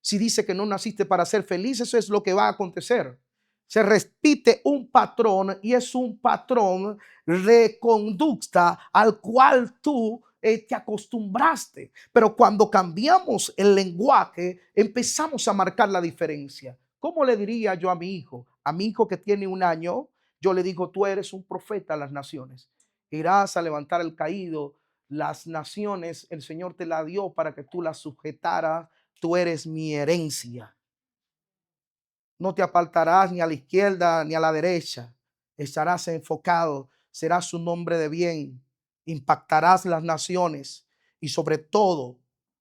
si dices que no naciste para ser feliz, eso es lo que va a acontecer. Se repite un patrón y es un patrón de conducta al cual tú te acostumbraste. Pero cuando cambiamos el lenguaje, empezamos a marcar la diferencia. ¿Cómo le diría yo a mi hijo? A mi hijo que tiene 1 año, yo le digo, tú eres un profeta a las naciones. Irás a levantar el caído. Las naciones, el Señor te la dio para que tú las sujetaras. Tú eres mi herencia. No te apartarás ni a la izquierda ni a la derecha. Estarás enfocado. Serás un hombre de bien. Impactarás las naciones. Y sobre todo,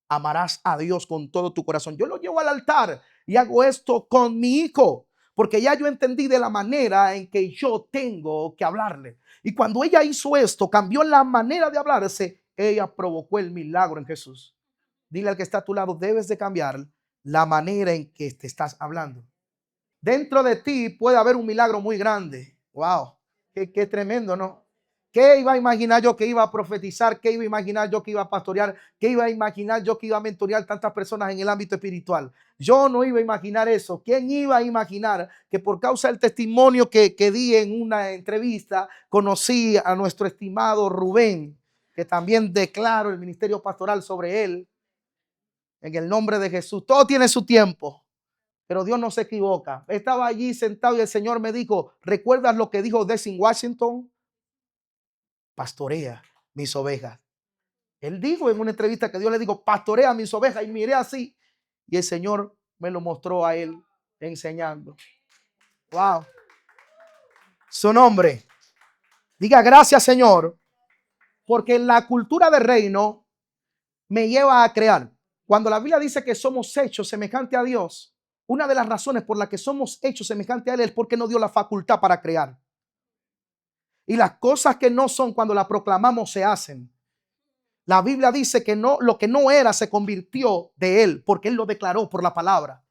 amarás a Dios con todo tu corazón. Yo lo llevo al altar y hago esto con mi hijo. Porque ya yo entendí de la manera en que yo tengo que hablarle. Y cuando ella hizo esto, cambió la manera de hablarse. Ella provocó el milagro en Jesús. Dile al que está a tu lado, debes de cambiar la manera en que te estás hablando. Dentro de ti puede haber un milagro muy grande. Wow, qué tremendo, ¿no? ¿Qué iba a imaginar yo que iba a profetizar? ¿Qué iba a imaginar yo que iba a pastorear? ¿Qué iba a imaginar yo que iba a mentorear tantas personas en el ámbito espiritual? Yo no iba a imaginar eso. ¿Quién iba a imaginar que por causa del testimonio que di en una entrevista, conocí a nuestro estimado Rubén, que también declaro el ministerio pastoral sobre él, en el nombre de Jesús? Todo tiene su tiempo. Pero Dios no se equivoca. Estaba allí sentado y el Señor me dijo, ¿recuerdas lo que dijo Denzel Washington? Pastorea mis ovejas. Él dijo en una entrevista que Dios le dijo, pastorea mis ovejas. Y miré así. Y el Señor me lo mostró a él enseñando. Wow. Su nombre. Diga gracias, Señor. Porque la cultura del reino me lleva a crear. Cuando la Biblia dice que somos hechos semejante a Dios, una de las razones por las que somos hechos semejante a Él es porque nos dio la facultad para crear. Y las cosas que no son, cuando las proclamamos, se hacen. La Biblia dice que no, lo que no era se convirtió de Él, porque Él lo declaró por la palabra.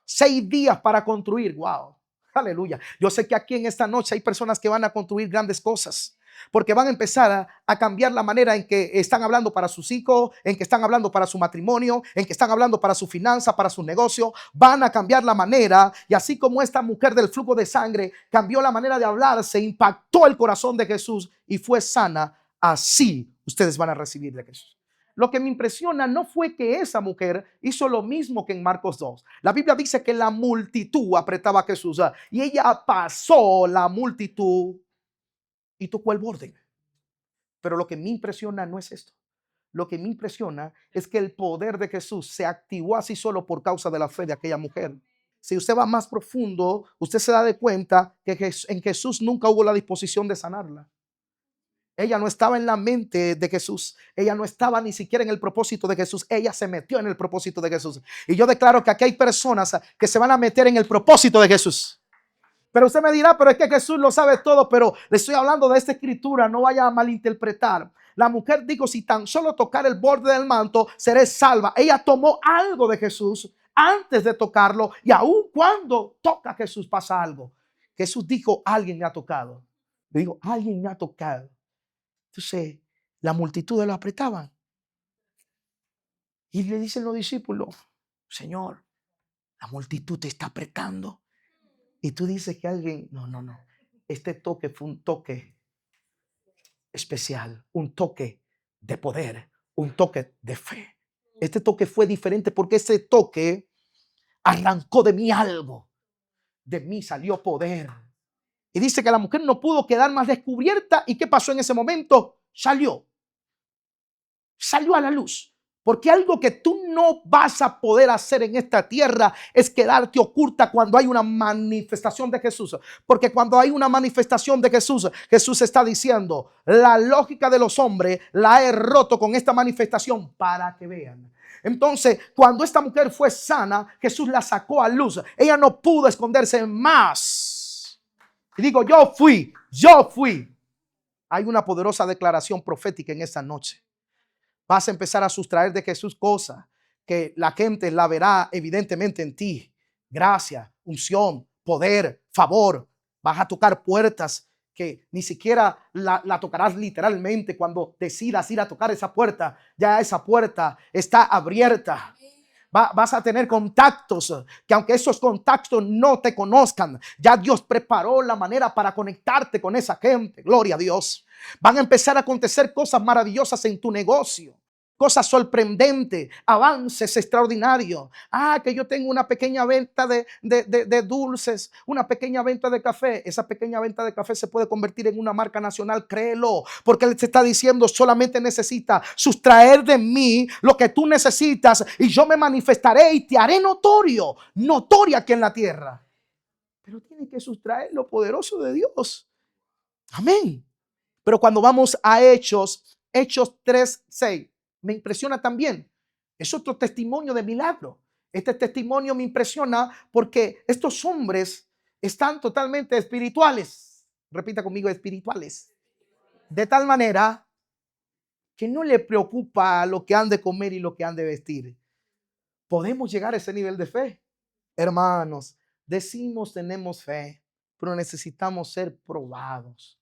6 días para construir. Wow. Aleluya. Yo sé que aquí en esta noche hay personas que van a construir grandes cosas. Porque van a empezar a cambiar la manera en que están hablando para sus hijos, en que están hablando para su matrimonio, en que están hablando para su finanza, para su negocio. Van a cambiar la manera. Y así como esta mujer del flujo de sangre cambió la manera de hablar, se impactó el corazón de Jesús y fue sana. Así ustedes van a recibir de Jesús. Lo que me impresiona no fue que esa mujer hizo lo mismo que en Marcos 2. La Biblia dice que la multitud apretaba a Jesús y ella pasó la multitud y tocó el borde. Pero lo que me impresiona no es esto. Lo que me impresiona es que el poder de Jesús se activó así solo por causa de la fe de aquella mujer. Si usted va más profundo, usted se da de cuenta que en Jesús nunca hubo la disposición de sanarla. Ella no estaba en la mente de Jesús. Ella no estaba ni siquiera en el propósito de Jesús. Ella se metió en el propósito de Jesús. Y yo declaro que aquí hay personas que se van a meter en el propósito de Jesús. Pero usted me dirá, pero es que Jesús lo sabe todo. Pero le estoy hablando de esta escritura, no vaya a malinterpretar. La mujer dijo, si tan solo tocar el borde del manto, seré salva. Ella tomó algo de Jesús antes de tocarlo. Y aun cuando toca a Jesús pasa algo. Jesús dijo, alguien me ha tocado. Le digo, alguien me ha tocado. Entonces, la multitud lo apretaban. Y le dicen los discípulos, Señor, la multitud te está apretando. Y tú dices que alguien, no. Este toque fue un toque especial, un toque de poder, un toque de fe. Este toque fue diferente porque ese toque arrancó de mí algo. De mí salió poder. Y dice que la mujer no pudo quedar más descubierta. ¿Y qué pasó en ese momento? Salió a la luz. Porque algo que tú no vas a poder hacer en esta tierra es quedarte oculta cuando hay una manifestación de Jesús. Porque cuando hay una manifestación de Jesús, Jesús está diciendo, la lógica de los hombres la he roto con esta manifestación para que vean. Entonces, cuando esta mujer fue sana, Jesús la sacó a luz. Ella no pudo esconderse más. Y digo, yo fui. Hay una poderosa declaración profética en esta noche. Vas a empezar a sustraer de Jesús cosas que la gente la verá evidentemente en ti. Gracia, unción, poder, favor. Vas a tocar puertas que ni siquiera la tocarás literalmente. Cuando decidas ir a tocar esa puerta, ya esa puerta está abierta. Vas a tener contactos que aunque esos contactos no te conozcan, ya Dios preparó la manera para conectarte con esa gente. Gloria a Dios. Van a empezar a acontecer cosas maravillosas en tu negocio. Cosas sorprendentes, avances extraordinarios. Que yo tengo una pequeña venta de dulces, una pequeña venta de café. Esa pequeña venta de café se puede convertir en una marca nacional, créelo. Porque Él te está diciendo, solamente necesita sustraer de mí lo que tú necesitas y yo me manifestaré y te haré notoria aquí en la tierra. Pero tiene que sustraer lo poderoso de Dios. Amén. Pero cuando vamos a Hechos 3:6. Me impresiona también. Es otro testimonio de milagro. Este testimonio me impresiona porque estos hombres están totalmente espirituales. Repita conmigo, espirituales. De tal manera que no le preocupa lo que han de comer y lo que han de vestir. Podemos llegar a ese nivel de fe. Hermanos, decimos tenemos fe, pero necesitamos ser probados.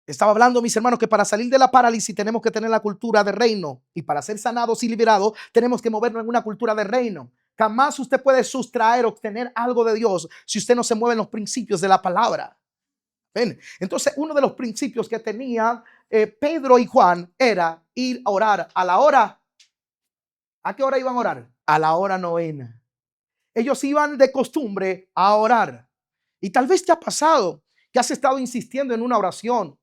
Estaba hablando, mis hermanos, que para salir de la parálisis tenemos que tener la cultura de reino. Y para ser sanados y liberados tenemos que movernos en una cultura de reino. Jamás usted puede sustraer, obtener algo de Dios si usted no se mueve en los principios de la palabra. ¿Ven? Entonces, uno de los principios que tenía Pedro y Juan era ir a orar a la hora. ¿A qué hora iban a orar? A la hora novena. Ellos iban de costumbre a orar. Y tal vez te ha pasado que has estado insistiendo en una oración.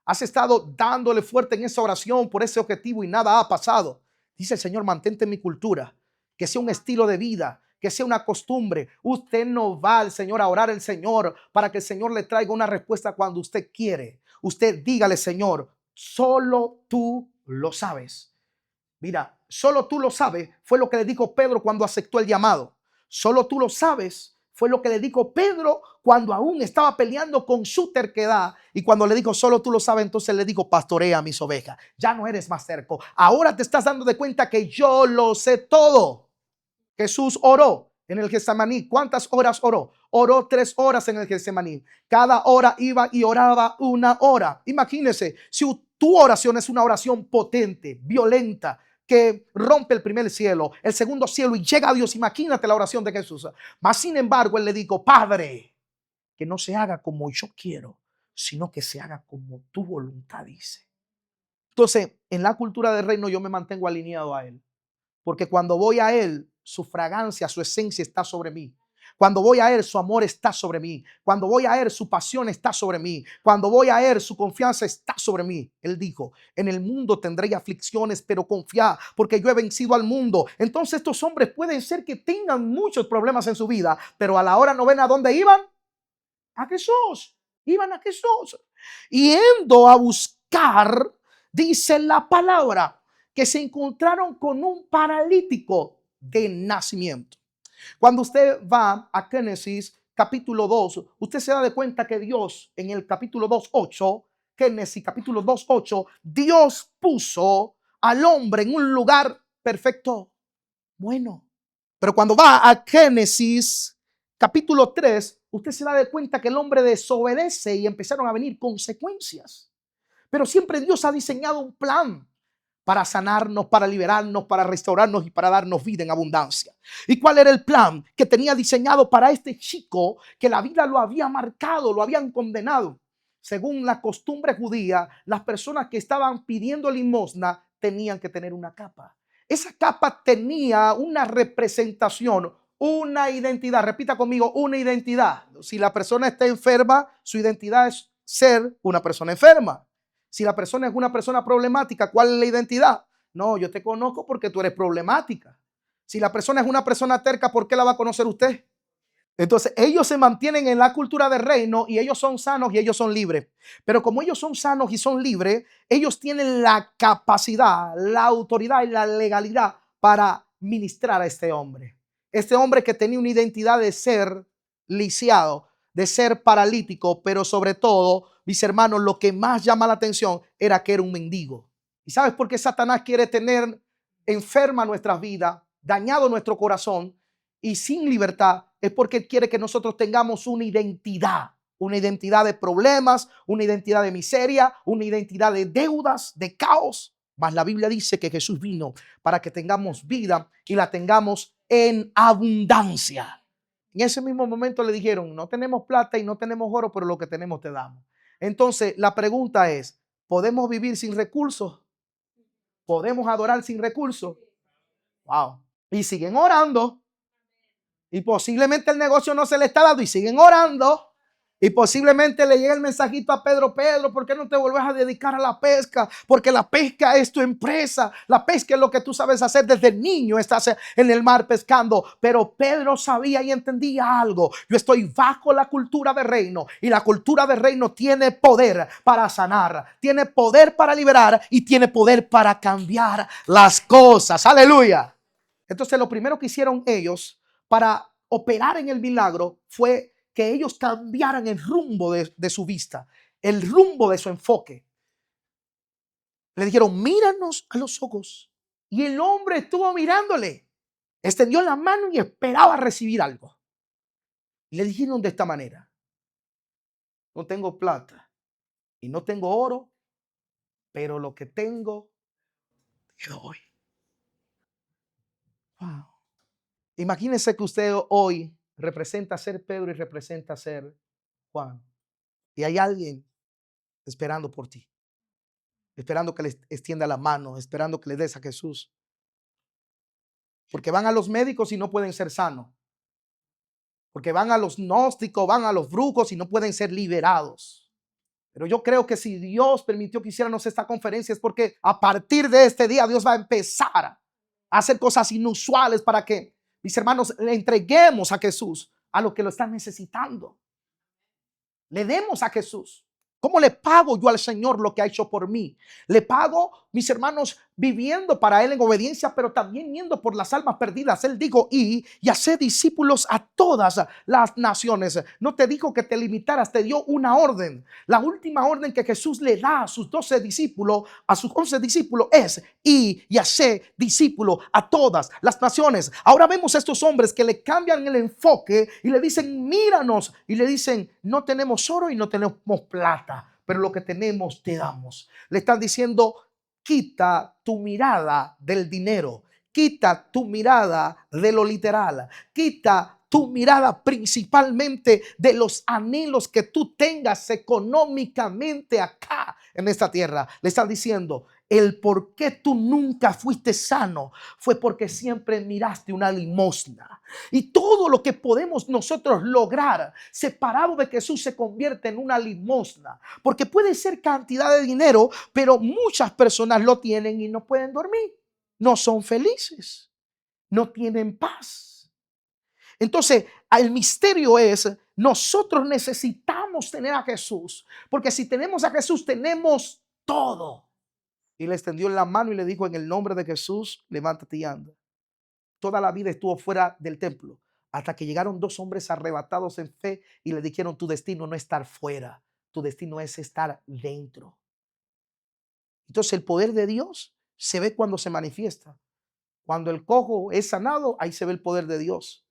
Has estado dándole fuerte en esa oración por ese objetivo y nada ha pasado. Dice el Señor, mantente en mi cultura, que sea un estilo de vida, que sea una costumbre. Usted no va al Señor a orar al Señor para que el Señor le traiga una respuesta cuando usted quiere. Usted dígale, Señor, solo tú lo sabes. Mira, solo tú lo sabes, fue lo que le dijo Pedro cuando aceptó el llamado. Solo tú lo sabes. Fue lo que le dijo Pedro cuando aún estaba peleando con su terquedad. Y cuando le dijo, solo tú lo sabes, entonces le dijo, pastorea mis ovejas. Ya no eres más terco. Ahora te estás dando de cuenta que yo lo sé todo. Jesús oró en el Getsemaní. ¿Cuántas horas oró? Oró 3 horas en el Getsemaní. Cada hora iba y oraba 1 hora. Imagínese, si tu oración es una oración potente, violenta, que rompe el primer cielo, el segundo cielo y llega a Dios. Imagínate la oración de Jesús. Mas sin embargo, Él le dijo, Padre, que no se haga como yo quiero, sino que se haga como tu voluntad dice. Entonces, en la cultura del reino yo me mantengo alineado a Él. Porque cuando voy a Él, su fragancia, su esencia está sobre mí. Cuando voy a Él, su amor está sobre mí. Cuando voy a Él, su pasión está sobre mí. Cuando voy a Él, su confianza está sobre mí. Él dijo, en el mundo tendré aflicciones, pero confiad, porque yo he vencido al mundo. Entonces estos hombres pueden ser que tengan muchos problemas en su vida, pero a la hora novena, ¿a dónde iban? A Jesús. Iban a Jesús. Yendo a buscar, dice la palabra, que se encontraron con un paralítico de nacimiento. Cuando usted va a Génesis capítulo 2, usted se da de cuenta que Dios en el capítulo 2:8, Génesis capítulo 2:8, Dios puso al hombre en un lugar perfecto, bueno. Pero cuando va a Génesis capítulo 3, usted se da de cuenta que el hombre desobedece y empezaron a venir consecuencias. Pero siempre Dios ha diseñado un plan para sanarnos, para liberarnos, para restaurarnos y para darnos vida en abundancia. ¿Y cuál era el plan que tenía diseñado para este chico que la vida lo había marcado, lo habían condenado? Según la costumbre judía, las personas que estaban pidiendo limosna tenían que tener una capa. Esa capa tenía una representación, una identidad. Repita conmigo, una identidad. Si la persona está enferma, su identidad es ser una persona enferma. Si la persona es una persona problemática, ¿cuál es la identidad? No, yo te conozco porque tú eres problemática. Si la persona es una persona terca, ¿por qué la va a conocer usted? Entonces ellos se mantienen en la cultura del reino y ellos son sanos y ellos son libres. Pero como ellos son sanos y son libres, ellos tienen la capacidad, la autoridad y la legalidad para ministrar a este hombre. Este hombre que tenía una identidad de ser lisiado, de ser paralítico, pero sobre todo, mis hermanos, lo que más llama la atención era que era un mendigo. ¿Y sabes por qué Satanás quiere tener enferma nuestras vidas, dañado nuestro corazón y sin libertad? Es porque quiere que nosotros tengamos una identidad de problemas, una identidad de miseria, una identidad de deudas, de caos. Mas la Biblia dice que Jesús vino para que tengamos vida y la tengamos en abundancia. En ese mismo momento le dijeron, no tenemos plata y no tenemos oro, pero lo que tenemos te damos. Entonces la pregunta es, ¿podemos vivir sin recursos? ¿Podemos adorar sin recursos? Wow. Y siguen orando. Y posiblemente el negocio no se le está dando y siguen orando. Y posiblemente le llega el mensajito a Pedro: Pedro, ¿por qué no te vuelves a dedicar a la pesca? Porque la pesca es tu empresa. La pesca es lo que tú sabes hacer. Desde niño estás en el mar pescando. Pero Pedro sabía y entendía algo. Yo estoy bajo la cultura del reino. Y la cultura del reino tiene poder para sanar. Tiene poder para liberar. Y tiene poder para cambiar las cosas. Aleluya. Entonces lo primero que hicieron ellos para operar en el milagro fue que ellos cambiaran el rumbo de su vista, el rumbo de su enfoque. Le dijeron, míranos a los ojos. Y el hombre estuvo mirándole, extendió la mano y esperaba recibir algo. Y le dijeron de esta manera: no tengo plata y no tengo oro, pero lo que tengo te doy. Wow. Imagínense que usted hoy representa ser Pedro y representa ser Juan. Y hay alguien esperando por ti, esperando que le extienda la mano, esperando que le des a Jesús. Porque van a los médicos y no pueden ser sanos. Porque van a los gnósticos, van a los brujos y no pueden ser liberados. Pero yo creo que si Dios permitió que hiciéramos esta conferencia es porque a partir de este día Dios va a empezar a hacer cosas inusuales para que, mis hermanos, le entreguemos a Jesús a los que lo están necesitando. Le demos a Jesús. ¿Cómo le pago yo al Señor lo que ha hecho por mí? Le pago, mis hermanos, viviendo para Él en obediencia, pero también yendo por las almas perdidas. Él dijo, y haced discípulos a todas las naciones. No te dijo que te limitaras, te dio una orden. La última orden que Jesús le da a sus 12 discípulos, a sus 11 discípulos es, y haced discípulos a todas las naciones. Ahora vemos a estos hombres que le cambian el enfoque y le dicen, míranos. Y le dicen, no tenemos oro y no tenemos plata, pero lo que tenemos te damos. Le están diciendo, quita tu mirada del dinero, quita tu mirada de lo literal, quita tu mirada principalmente de los anhelos que tú tengas económicamente acá en esta tierra. Le están diciendo, el por qué tú nunca fuiste sano fue porque siempre miraste una limosna. Y todo lo que podemos nosotros lograr separado de Jesús se convierte en una limosna. Porque puede ser cantidad de dinero, pero muchas personas lo tienen y no pueden dormir. No son felices. No tienen paz. Entonces, el misterio es, nosotros necesitamos tener a Jesús. Porque si tenemos a Jesús, tenemos todo. Y le extendió la mano y le dijo, en el nombre de Jesús, levántate y anda. Toda la vida estuvo fuera del templo hasta que llegaron 2 hombres arrebatados en fe y le dijeron, tu destino no es estar fuera, tu destino es estar dentro. Entonces el poder de Dios se ve cuando se manifiesta. Cuando el cojo es sanado, ahí se ve el poder de Dios.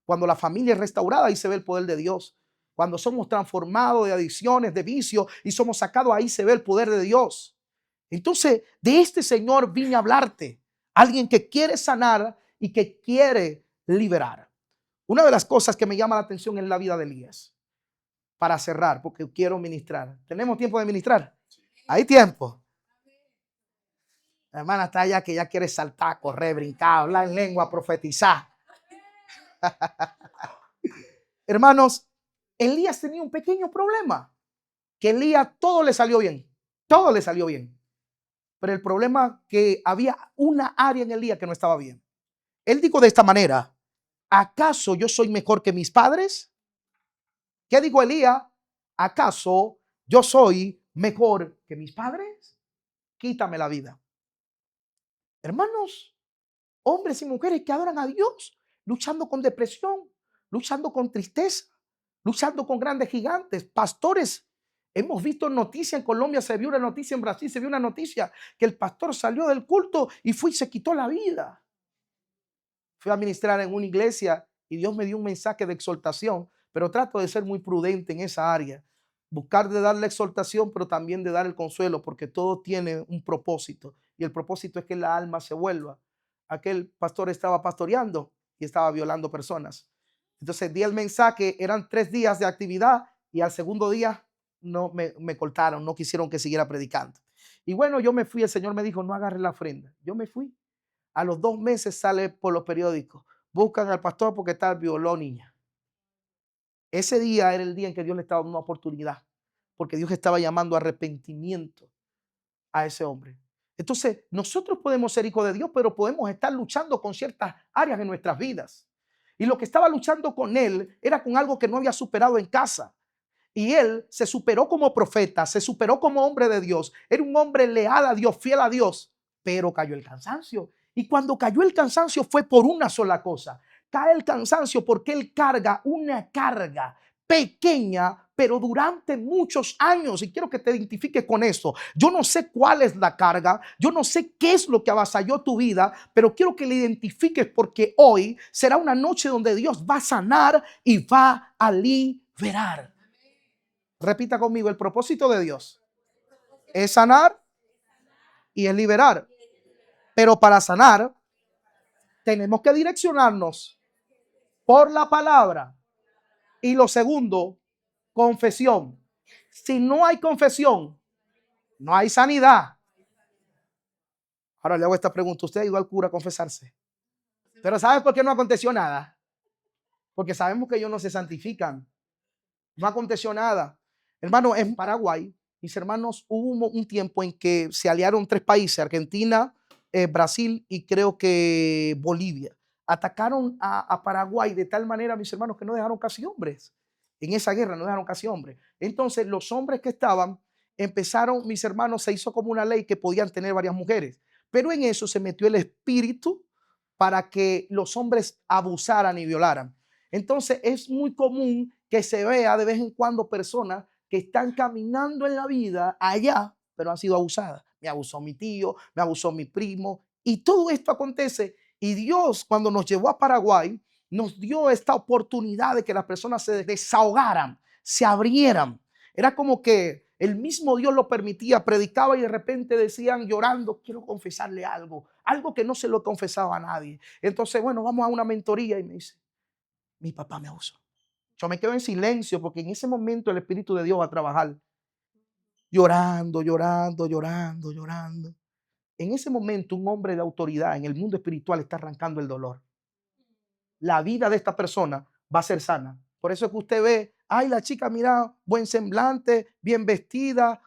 Cuando la familia es restaurada, ahí se ve el poder de Dios. Cuando somos transformados de adicciones, de vicios y somos sacados, ahí se ve el poder de Dios. Entonces, de este Señor vine a hablarte. Alguien que quiere sanar y que quiere liberar. Una de las cosas que me llama la atención en la vida de Elías, para cerrar, porque quiero ministrar. ¿Tenemos tiempo de ministrar? Hay tiempo. La hermana está allá que ya quiere saltar, correr, brincar, hablar en lengua, profetizar. Hermanos, Elías tenía un pequeño problema. Que Elías todo le salió bien. Todo le salió bien. Pero el problema que había una área en Elías que no estaba bien. Él dijo de esta manera: ¿acaso yo soy mejor que mis padres? ¿Qué dijo Elías? ¿Acaso yo soy mejor que mis padres? Quítame la vida. Hermanos, hombres y mujeres que adoran a Dios, luchando con depresión, luchando con tristeza, luchando con grandes gigantes, pastores. Hemos visto noticias en Colombia, se vio una noticia en Brasil, se vio una noticia que el pastor salió del culto y fue y se quitó la vida. Fui a ministrar en una iglesia y Dios me dio un mensaje de exhortación, pero trato de ser muy prudente en esa área. Buscar de dar la exhortación, pero también de dar el consuelo, porque todo tiene un propósito. Y el propósito es que la alma se vuelva. Aquel pastor estaba pastoreando y estaba violando personas. Entonces di el mensaje, eran 3 días de actividad y al segundo día no me cortaron, no quisieron que siguiera predicando. Y bueno, yo me fui, el Señor me dijo, no agarre la ofrenda. Yo me fui. A los 2 meses sale por los periódicos, buscan al pastor porque tal violó niña. Ese día era el día en que Dios le estaba dando una oportunidad, porque Dios estaba llamando a arrepentimiento a ese hombre. Entonces, nosotros podemos ser hijos de Dios, pero podemos estar luchando con ciertas áreas de nuestras vidas. Y lo que estaba luchando con él era con algo que no había superado en casa. Y él se superó como profeta, se superó como hombre de Dios. Era un hombre leal a Dios, fiel a Dios, pero cayó el cansancio. Y cuando cayó el cansancio fue por una sola cosa. Cae el cansancio porque él carga una carga pequeña, pero durante muchos años. Y quiero que te identifiques con eso. Yo no sé cuál es la carga, yo no sé qué es lo que avasalló tu vida, pero quiero que le identifiques porque hoy será una noche donde Dios va a sanar y va a liberar. Repita conmigo, el propósito de Dios es sanar y es liberar. Pero para sanar tenemos que direccionarnos por la palabra. Y lo segundo, confesión. Si no hay confesión, no hay sanidad. Ahora le hago esta pregunta. ¿Usted ha ido al cura a confesarse? Pero ¿sabe por qué no aconteció nada? Porque sabemos que ellos no se santifican. No aconteció nada. Hermano, en Paraguay, mis hermanos, hubo un tiempo en que se aliaron 3 países, Argentina, Brasil y creo que Bolivia. Atacaron a Paraguay de tal manera, mis hermanos, que no dejaron casi hombres. En esa guerra no dejaron casi hombres. Entonces los hombres que estaban empezaron, mis hermanos, se hizo como una ley que podían tener varias mujeres. Pero en eso se metió el espíritu para que los hombres abusaran y violaran. Entonces es muy común que se vea de vez en cuando personas que están caminando en la vida allá, pero han sido abusadas. Me abusó mi tío, me abusó mi primo, y todo esto acontece. Y Dios, cuando nos llevó a Paraguay, nos dio esta oportunidad de que las personas se desahogaran, se abrieran. Era como que el mismo Dios lo permitía, predicaba y de repente decían llorando, quiero confesarle algo que no se lo confesaba a nadie. Entonces, bueno, vamos a una mentoría y me dice, mi papá me abusó. Yo me quedo en silencio porque en ese momento el Espíritu de Dios va a trabajar. Llorando, llorando, llorando, llorando. En ese momento un hombre de autoridad en el mundo espiritual está arrancando el dolor. La vida de esta persona va a ser sana. Por eso es que usted ve, ay, la chica, mira, buen semblante, bien vestida,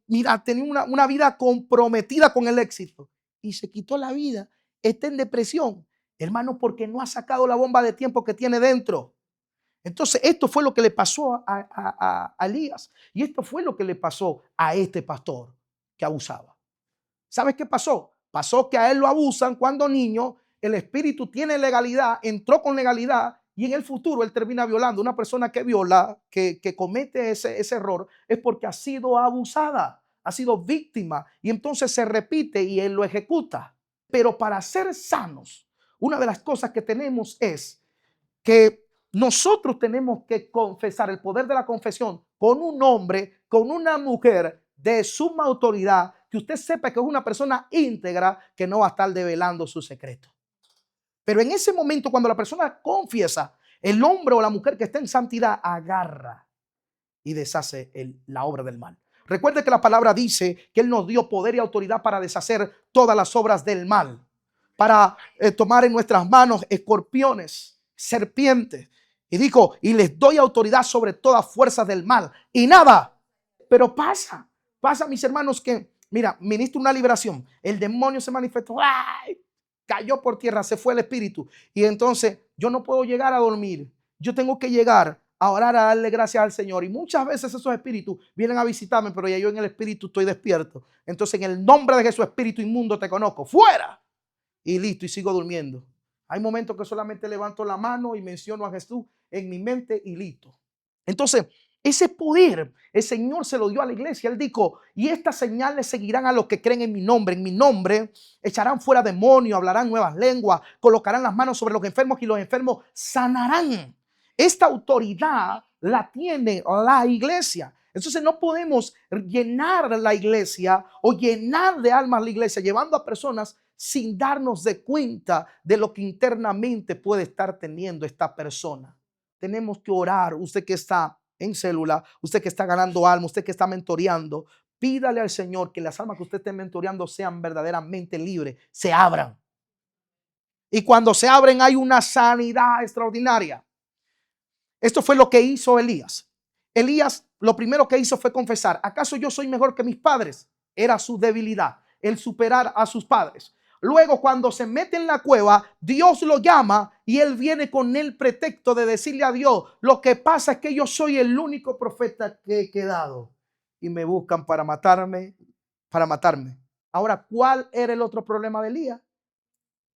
mira, tenía una vida comprometida con el éxito. Y se quitó la vida, está en depresión. Hermano, porque no ha sacado la bomba de tiempo que tiene dentro. Entonces, esto fue lo que le pasó a Elías. Y esto fue lo que le pasó a este pastor que abusaba. ¿Sabes qué pasó? Pasó que a él lo abusan cuando niño, el espíritu tiene legalidad, entró con legalidad y en el futuro él termina violando. Una persona que viola, que comete ese error, es porque ha sido abusada, ha sido víctima y entonces se repite y él lo ejecuta. Pero para ser sanos, una de las cosas que tenemos es que nosotros tenemos que confesar el poder de la confesión con un hombre, con una mujer de suma autoridad, que usted sepa que es una persona íntegra, que no va a estar develando su secreto. Pero en ese momento, cuando la persona confiesa, el hombre o la mujer que está en santidad agarra y deshace la obra del mal. Recuerde que la palabra dice que Él nos dio poder y autoridad para deshacer todas las obras del mal, para tomar en nuestras manos escorpiones, serpientes. Y dijo, y les doy autoridad sobre todas fuerzas del mal. Y nada, pero pasa, mis hermanos, que, mira, ministro una liberación. El demonio se manifestó, ¡ay! Cayó por tierra, se fue el espíritu. Y entonces yo no puedo llegar a dormir. Yo tengo que llegar a orar, a darle gracias al Señor. Y muchas veces esos espíritus vienen a visitarme, pero ya yo en el espíritu estoy despierto. Entonces, en el nombre de Jesús, espíritu inmundo, te conozco. ¡Fuera! Y listo, y sigo durmiendo. Hay momentos que solamente levanto la mano y menciono a Jesús en mi mente y listo. Entonces, ese poder el Señor se lo dio a la iglesia. Él dijo, y estas señales seguirán a los que creen en mi nombre. En mi nombre echarán fuera demonios, hablarán nuevas lenguas, colocarán las manos sobre los enfermos y los enfermos sanarán. Esta autoridad la tiene la iglesia. Entonces no podemos llenar la iglesia o llenar de almas la iglesia llevando a personas sin darnos de cuenta de lo que internamente puede estar teniendo esta persona. Tenemos que orar. Usted que está en célula, usted que está ganando alma, usted que está mentoreando, pídale al Señor que las almas que usted esté mentoreando sean verdaderamente libres, se abran. Y cuando se abren hay una sanidad extraordinaria. Esto fue lo que hizo Elías. Elías lo primero que hizo fue confesar, ¿acaso yo soy mejor que mis padres? Era su debilidad, el superar a sus padres. Luego, cuando se mete en la cueva, Dios lo llama y él viene con el pretexto de decirle a Dios, lo que pasa es que yo soy el único profeta que he quedado y me buscan para matarme, Ahora, ¿cuál era el otro problema de Elías?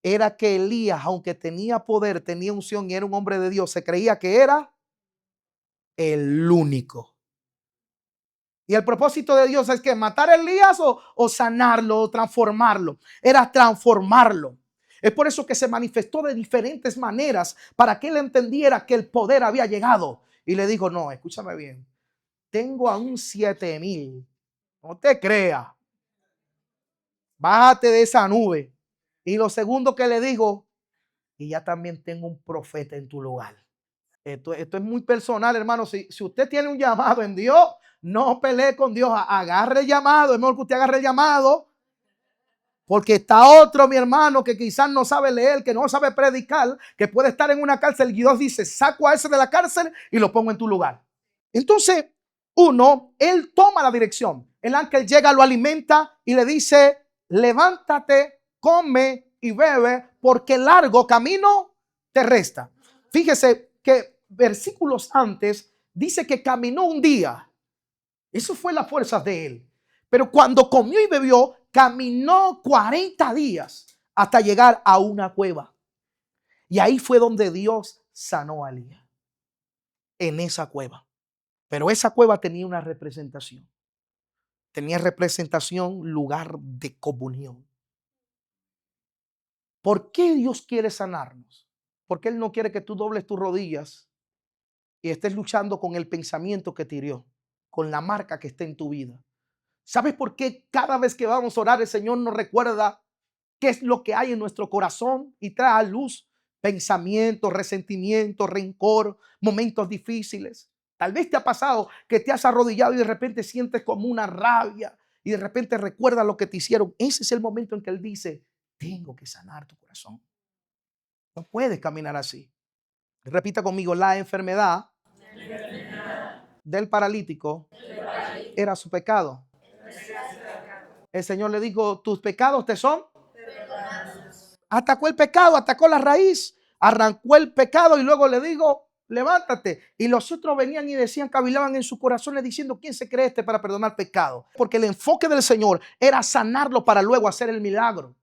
Era que Elías, aunque tenía poder, tenía unción y era un hombre de Dios, se creía que era el único. Y el propósito de Dios es que matar a Elías o sanarlo o transformarlo. Era transformarlo. Es por eso que se manifestó de diferentes maneras para que él entendiera que el poder había llegado. Y le dijo, no, escúchame bien. Tengo aún 7,000. No te creas. Bájate de esa nube. Y lo segundo que le dijo, y ya también tengo un profeta en tu lugar. Esto es muy personal, hermano. Si usted tiene un llamado en Dios, no pelee con Dios. Agarre el llamado. Es mejor que usted agarre el llamado. Porque está otro, mi hermano, que quizás no sabe leer, que no sabe predicar, que puede estar en una cárcel. Y Dios dice, saco a ese de la cárcel y lo pongo en tu lugar. Entonces, él toma la dirección. El ángel llega, lo alimenta y le dice, levántate, come y bebe, porque largo camino te resta. Fíjese que versículos antes dice que caminó un día. Eso fue las fuerzas de él. Pero cuando comió y bebió, caminó 40 días hasta llegar a una cueva. Y ahí fue donde Dios sanó a Elías. En esa cueva. Pero esa cueva tenía una representación. Tenía representación, lugar de comunión. ¿Por qué Dios quiere sanarnos? Porque Él no quiere que tú dobles tus rodillas y estés luchando con el pensamiento que te hirió, con la marca que está en tu vida. ¿Sabes por qué cada vez que vamos a orar el Señor nos recuerda qué es lo que hay en nuestro corazón y trae a luz pensamientos, resentimientos, rencor, momentos difíciles? Tal vez te ha pasado que te has arrodillado y de repente sientes como una rabia y de repente recuerdas lo que te hicieron. Ese es el momento en que Él dice, tengo que sanar tu corazón. No puedes caminar así. Repita conmigo, la enfermedad del paralítico era su pecado. El Señor le dijo, tus pecados te son. Atacó el pecado, atacó la raíz, arrancó el pecado y luego le dijo, levántate. Y los otros venían y decían, cavilaban en sus corazones diciendo, ¿quién se cree este para perdonar pecado? Porque el enfoque del Señor era sanarlo para luego hacer el milagro.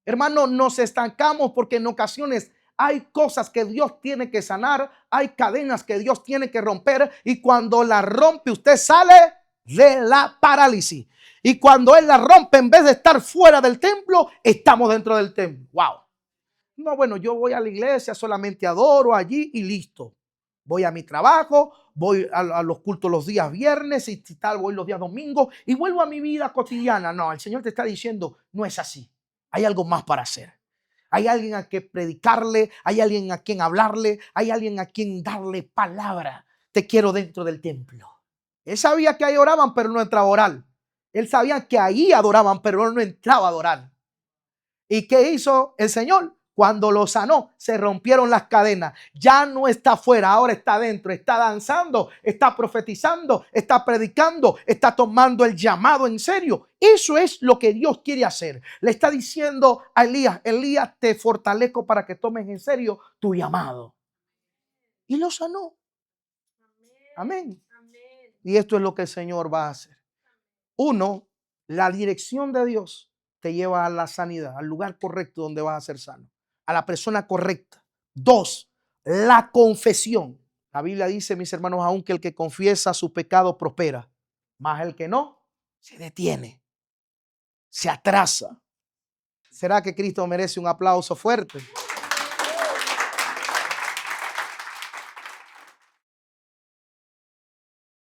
Hermano, nos estancamos porque en ocasiones hay cosas que Dios tiene que sanar, hay cadenas que Dios tiene que romper y cuando la rompe usted sale de la parálisis. Y cuando Él la rompe, en vez de estar fuera del templo, estamos dentro del templo. Wow. No, bueno, yo voy a la iglesia, solamente adoro allí y listo. Voy a mi trabajo, voy a los cultos los días viernes y tal, voy los días domingos y vuelvo a mi vida cotidiana. No, el Señor te está diciendo, no es así. Hay algo más para hacer. Hay alguien a quien predicarle, hay alguien a quien hablarle, hay alguien a quien darle palabra. Te quiero dentro del templo. Él sabía que ahí oraban, pero no entraba a orar. Él sabía que ahí adoraban, pero él no entraba a adorar. ¿Y qué hizo el Señor? Cuando lo sanó, se rompieron las cadenas. Ya no está afuera, ahora está adentro. Está danzando, está profetizando, está predicando, está tomando el llamado en serio. Eso es lo que Dios quiere hacer. Le está diciendo a Elías, Elías, te fortalezco para que tomes en serio tu llamado. Y lo sanó. Amén. Y esto es lo que el Señor va a hacer. Uno, la dirección de Dios te lleva a la sanidad, al lugar correcto donde vas a ser sano, a la persona correcta. Dos, la confesión. La Biblia dice, mis hermanos, aunque el que confiesa su pecado prospera, mas el que no, se detiene, se atrasa. ¿Será que Cristo merece un aplauso fuerte?